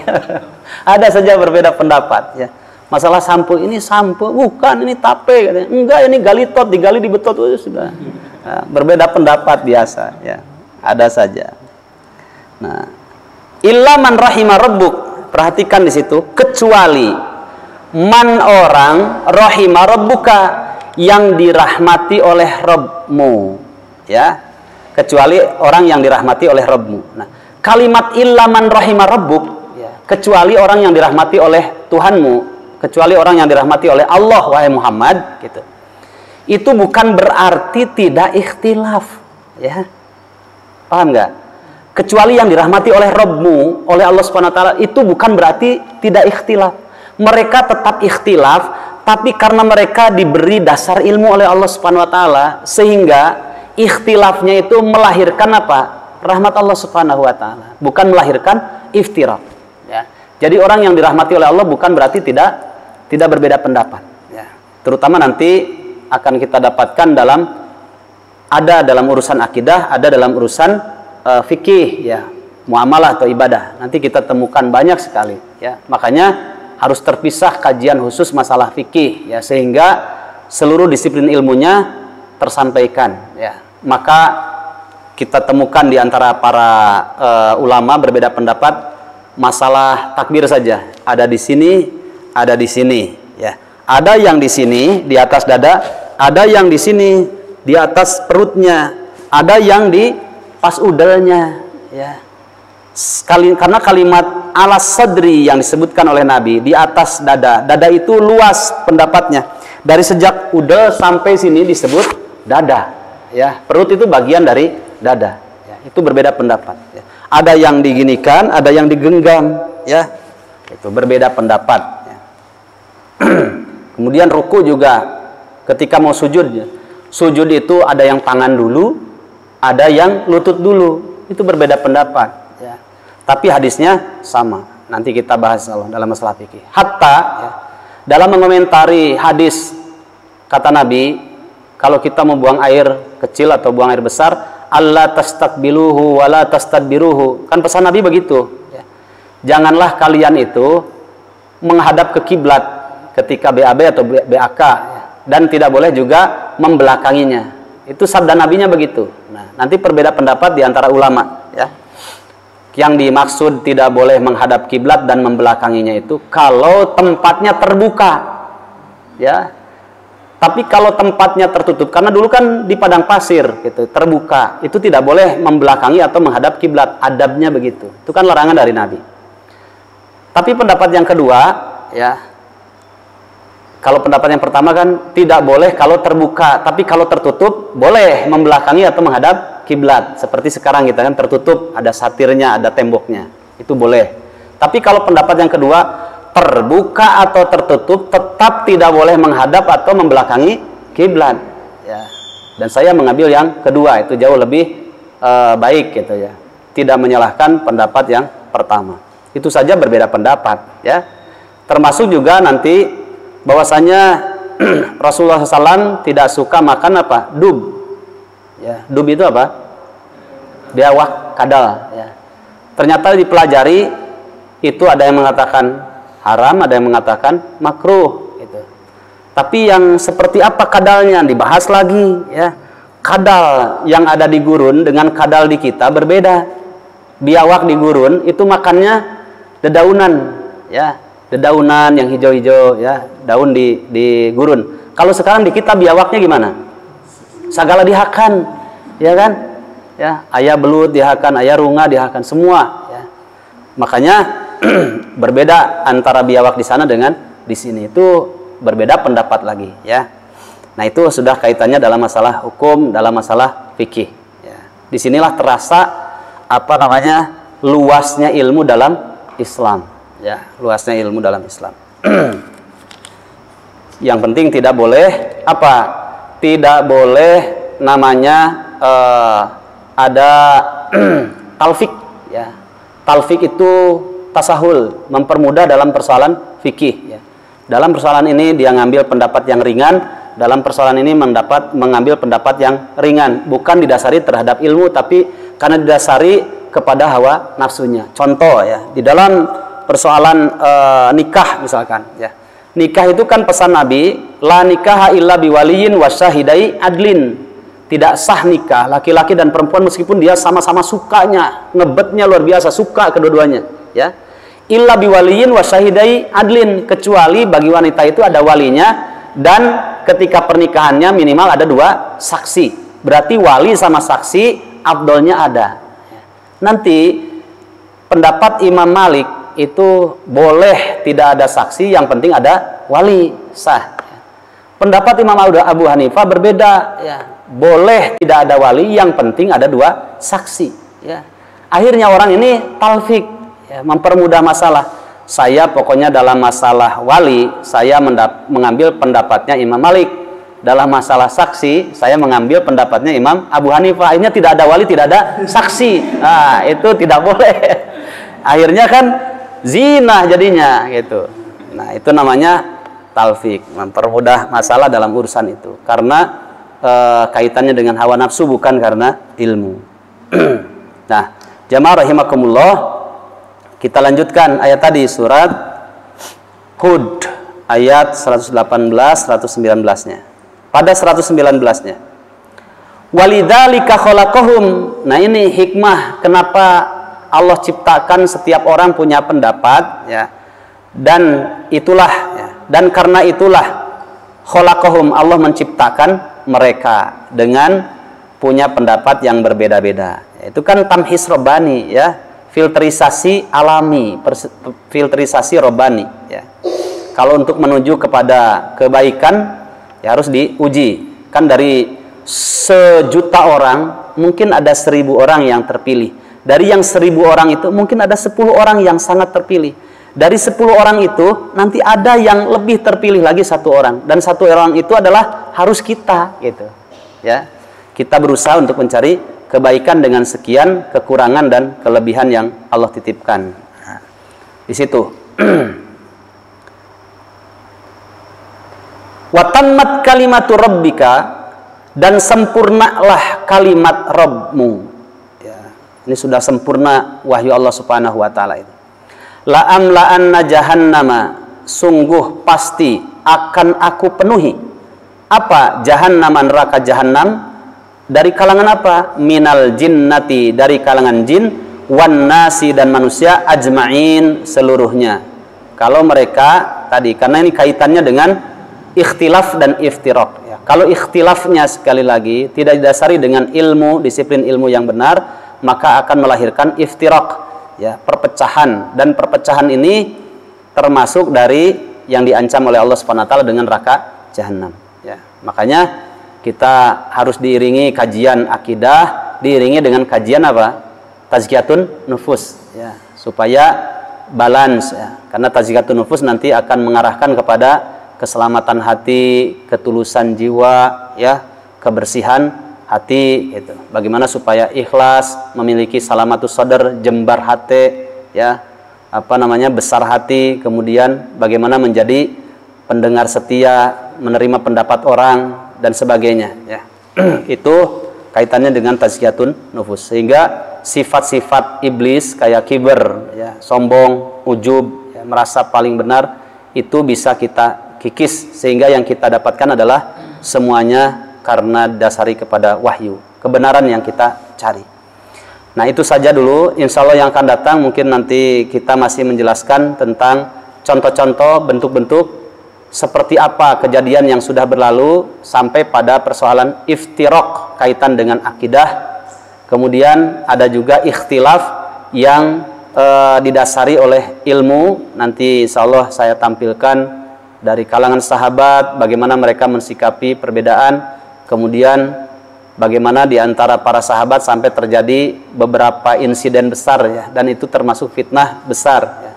Ada saja berbeda pendapat, ya. Masalah sampo, ini sampo, bukan, ini tape, katanya. Enggak, ini galitot, digali dibetot, sudah. Nah, berbeda pendapat biasa, ya. Ada saja. Nah, illa man rahima rabbuk, perhatikan di situ, kecuali man orang rahima rabbuka, yang dirahmati oleh Rabbmu, ya. Kecuali orang yang dirahmati oleh Rabbmu. Nah, kalimat illa man rahima rabbuk, ya, kecuali orang yang dirahmati oleh Tuhanmu, kecuali orang yang dirahmati oleh Allah, wahai Muhammad, gitu. Itu bukan berarti tidak ikhtilaf, ya. Paham nggak? Kecuali yang dirahmati oleh Rabbmu, oleh Allah Subhanahu wa taala, itu bukan berarti tidak ikhtilaf. Mereka tetap ikhtilaf, tapi karena mereka diberi dasar ilmu oleh Allah Subhanahu wa taala, sehingga ikhtilafnya itu melahirkan apa? Rahmat Allah Subhanahu wa taala, bukan melahirkan iftirak, ya. Jadi orang yang dirahmati oleh Allah bukan berarti tidak berbeda pendapat, ya. Terutama nanti akan kita dapatkan dalam urusan akidah, ada dalam urusan fikih, ya, muamalah atau ibadah. Nanti kita temukan banyak sekali, ya. Makanya harus terpisah kajian khusus masalah fikih, ya, sehingga seluruh disiplin ilmunya tersampaikan, ya. Maka kita temukan di antara para ulama berbeda pendapat masalah takbir saja. Ada di sini, ada di sini, ya. Ada yang di sini di atas dada, ada yang di sini di atas perutnya, ada yang di pas udelnya, ya. Karena kalimat alas sadri yang disebutkan oleh Nabi di atas dada, dada itu luas pendapatnya. Dari sejak udel sampai sini disebut dada, ya. Perut itu bagian dari dada, ya. Itu berbeda pendapat, ya. Ada yang diginikan, ada yang digenggam, ya. Itu berbeda pendapat, ya. Kemudian ruku juga, ketika mau sujud, ya. Sujud itu ada yang tangan dulu, ada yang lutut dulu. Itu berbeda pendapat, ya. Tapi hadisnya sama. Nanti kita bahas dalam masalah fikih. Hatta, ya, dalam mengomentari hadis, kata Nabi, kalau kita mau buang air kecil atau buang air besar, alla tastaqbiluhu wa la tastadbiruhu. Kan pesan Nabi begitu, ya. Janganlah kalian itu menghadap ke kiblat ketika BAB atau BAK, ya. Dan tidak boleh juga membelakanginya. Itu sabda Nabinya begitu. Nah, nanti berbeda pendapat di antara ulama, ya. Yang dimaksud tidak boleh menghadap kiblat dan membelakanginya itu kalau tempatnya terbuka, ya. Tapi kalau tempatnya tertutup, karena dulu kan di padang pasir gitu, terbuka, itu tidak boleh membelakangi atau menghadap kiblat. Adabnya begitu. Itu kan larangan dari Nabi. Tapi pendapat yang kedua, ya, kalau pendapat yang pertama kan tidak boleh kalau terbuka, tapi kalau tertutup boleh membelakangi atau menghadap kiblat. Seperti sekarang kita kan tertutup, ada satirnya, ada temboknya, itu boleh. Tapi kalau pendapat yang kedua, terbuka atau tertutup tetap tidak boleh menghadap atau membelakangi kiblat, ya. Dan saya mengambil yang kedua, itu jauh lebih baik gitu ya, tidak menyalahkan pendapat yang pertama. Itu saja berbeda pendapat, ya. Termasuk juga nanti bahwasanya Rasulullah SAW tidak suka makan apa? Dub, ya. Dub itu apa? Biawak kadal, ya. Ternyata dipelajari itu ada yang mengatakan haram, ada yang mengatakan makruh gitu. Tapi yang seperti apa kadalnya dibahas lagi, ya. Kadal yang ada di gurun dengan kadal di kita berbeda. Biawak di gurun itu makannya dedaunan, ya, dedaunan yang hijau-hijau, ya, daun di gurun. Kalau sekarang di kita biawaknya gimana? Segala dihakan, ya kan? Ya, ayah belut dihakan, ayah runga dihakan, semua, ya. Makanya berbeda antara biawak di sana dengan di sini, itu berbeda pendapat lagi, ya. Nah, itu sudah kaitannya dalam masalah hukum, dalam masalah fikih, ya. Disinilah terasa apa namanya luasnya ilmu dalam Islam, ya, luasnya ilmu dalam Islam. Yang penting tidak boleh apa? Tidak boleh namanya ada talfik, ya. Talfik itu tasahul, mempermudah dalam persoalan fikih, ya. Dalam persoalan ini dia ngambil pendapat yang ringan, dalam persoalan ini mengambil pendapat yang ringan, bukan didasari terhadap ilmu, tapi karena didasari kepada hawa nafsunya. Contoh, ya, di dalam persoalan nikah misalkan, ya. Nikah itu kan pesan Nabi, la nikaha illa biwaliyin wasyahidai adlin. Tidak sah nikah laki-laki dan perempuan meskipun dia sama-sama sukanya, ngebetnya luar biasa, suka kedua-duanya, ya. Illa biwaliyin wasyahidai adlin, kecuali bagi wanita itu ada walinya dan ketika pernikahannya minimal ada 2 saksi. Berarti wali sama saksi afdolnya ada. Nanti pendapat Imam Malik itu boleh tidak ada saksi, yang penting ada wali, sah. Pendapat Imam Abu Hanifah berbeda, ya. Boleh tidak ada wali, yang penting ada 2 saksi, ya. Akhirnya orang ini talfik, ya, mempermudah masalah. Saya pokoknya dalam masalah wali saya mengambil pendapatnya Imam Malik, dalam masalah saksi saya mengambil pendapatnya Imam Abu Hanifah. Akhirnya tidak ada wali, tidak ada saksi. Nah, itu tidak boleh. Akhirnya kan zina jadinya gitu. Nah, itu namanya talfik, mempermudah masalah dalam urusan itu, karena kaitannya dengan hawa nafsu, bukan karena ilmu. Nah, jamaah rahimakumullah, kita lanjutkan ayat tadi, surat Hud ayat 118 119-nya. Pada 119-nya, walidzalika khalaqahum. Nah, ini hikmah kenapa Allah ciptakan setiap orang punya pendapat, ya. Dan itulah, ya, dan karena itulah khalaqahum, Allah menciptakan mereka dengan punya pendapat yang berbeda-beda. Itu kan tamhis robbani, ya, filterisasi alami, filterisasi robbani, ya. Kalau untuk menuju kepada kebaikan, ya harus diuji. Kan dari 1.000.000 orang mungkin ada 1.000 orang yang terpilih. Dari yang 1.000 orang itu mungkin ada 10 orang yang sangat terpilih. Dari 10 orang itu nanti ada yang lebih terpilih lagi 1 orang, dan 1 orang itu adalah harus kita, gitu, ya. Kita berusaha untuk mencari kebaikan dengan sekian kekurangan dan kelebihan yang Allah titipkan. Nah, di situ. Wa tammat kalimatu rabbika, dan sempurnalah kalimat Rabbmu, ya. Ini sudah sempurna wahyu Allah Subhanahu wa taala itu. La amla'anna jahannama, sungguh pasti akan aku penuhi apa? Jahannam, neraka jahannam, dari kalangan apa? Minal jinnati, dari kalangan jin, wan nasi, dan manusia, ajma'in, seluruhnya. Kalau mereka tadi, karena ini kaitannya dengan ikhtilaf dan iftiraq. Ya. Kalau ikhtilafnya sekali lagi tidak didasari dengan ilmu, disiplin ilmu yang benar, maka akan melahirkan iftiraq, ya, perpecahan. Dan perpecahan ini termasuk dari yang diancam oleh Allah Subhanahu wa taala dengan neraka jahanam. Ya. Makanya kita harus diiringi kajian akidah, diiringi dengan kajian apa? Tazkiyatun nufus, ya, supaya balance, ya. Karena tazkiyatun nufus nanti akan mengarahkan kepada keselamatan hati, ketulusan jiwa, ya, kebersihan hati, gitu. Bagaimana supaya ikhlas, memiliki salamatus sadar, jembar hati, ya, besar hati, kemudian bagaimana menjadi pendengar setia, menerima pendapat orang dan sebagainya, ya. Itu kaitannya dengan tazkiyatun nufus. Sehingga sifat-sifat iblis kayak kiber, ya, sombong, ujub, ya, merasa paling benar, itu bisa kita kikis, sehingga yang kita dapatkan adalah semuanya karena dasari kepada wahyu, kebenaran yang kita cari. Nah, itu saja dulu. Insya Allah yang akan datang mungkin nanti kita masih menjelaskan tentang contoh-contoh, bentuk-bentuk seperti apa kejadian yang sudah berlalu sampai pada persoalan iftiraq kaitan dengan akidah. Kemudian ada juga ikhtilaf yang didasari oleh ilmu. Nanti insya Allah saya tampilkan dari kalangan sahabat bagaimana mereka mensikapi perbedaan. Kemudian bagaimana di antara para sahabat sampai terjadi beberapa insiden besar, ya, dan itu termasuk fitnah besar, ya.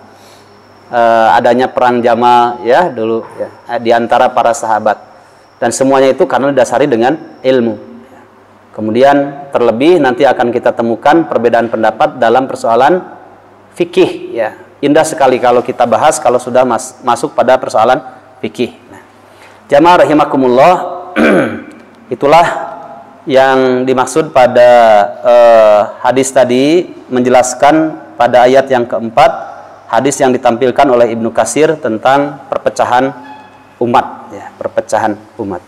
Adanya perang Jamal, ya, dulu, ya, di antara para sahabat, dan semuanya itu karena didasari dengan ilmu. Kemudian terlebih nanti akan kita temukan perbedaan pendapat dalam persoalan fikih, ya. Indah sekali kalau kita bahas kalau sudah masuk pada persoalan fikih. Nah, jamaah rahimakumullah, itulah yang dimaksud pada hadis tadi, menjelaskan pada ayat yang keempat, hadis yang ditampilkan oleh Ibnu Katsir tentang perpecahan umat, ya, perpecahan umat.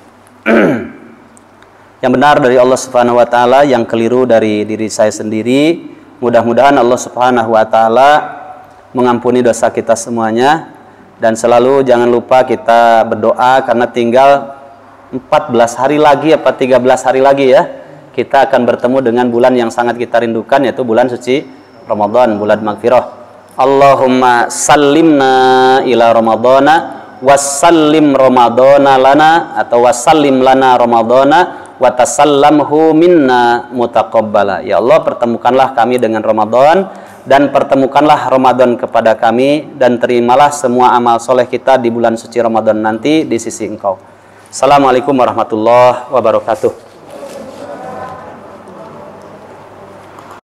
Yang benar dari Allah Subhanahu wa taala, yang keliru dari diri saya sendiri. Mudah-mudahan Allah Subhanahu wa taala mengampuni dosa kita semuanya, dan selalu jangan lupa kita berdoa karena tinggal 14 hari lagi apa 13 hari lagi, ya, kita akan bertemu dengan bulan yang sangat kita rindukan, yaitu bulan suci Ramadan, bulan magfirah. Allahumma sallimna ila Ramadana wassallim Ramadana lana, atau wassallim lana Ramadana wa tasallamhu minna mutaqabbala. Ya Allah, pertemukanlah kami dengan Ramadan, dan pertemukanlah Ramadan kepada kami, dan terimalah semua amal soleh kita di bulan suci Ramadan nanti di sisi Engkau. Assalamualaikum warahmatullahi wabarakatuh.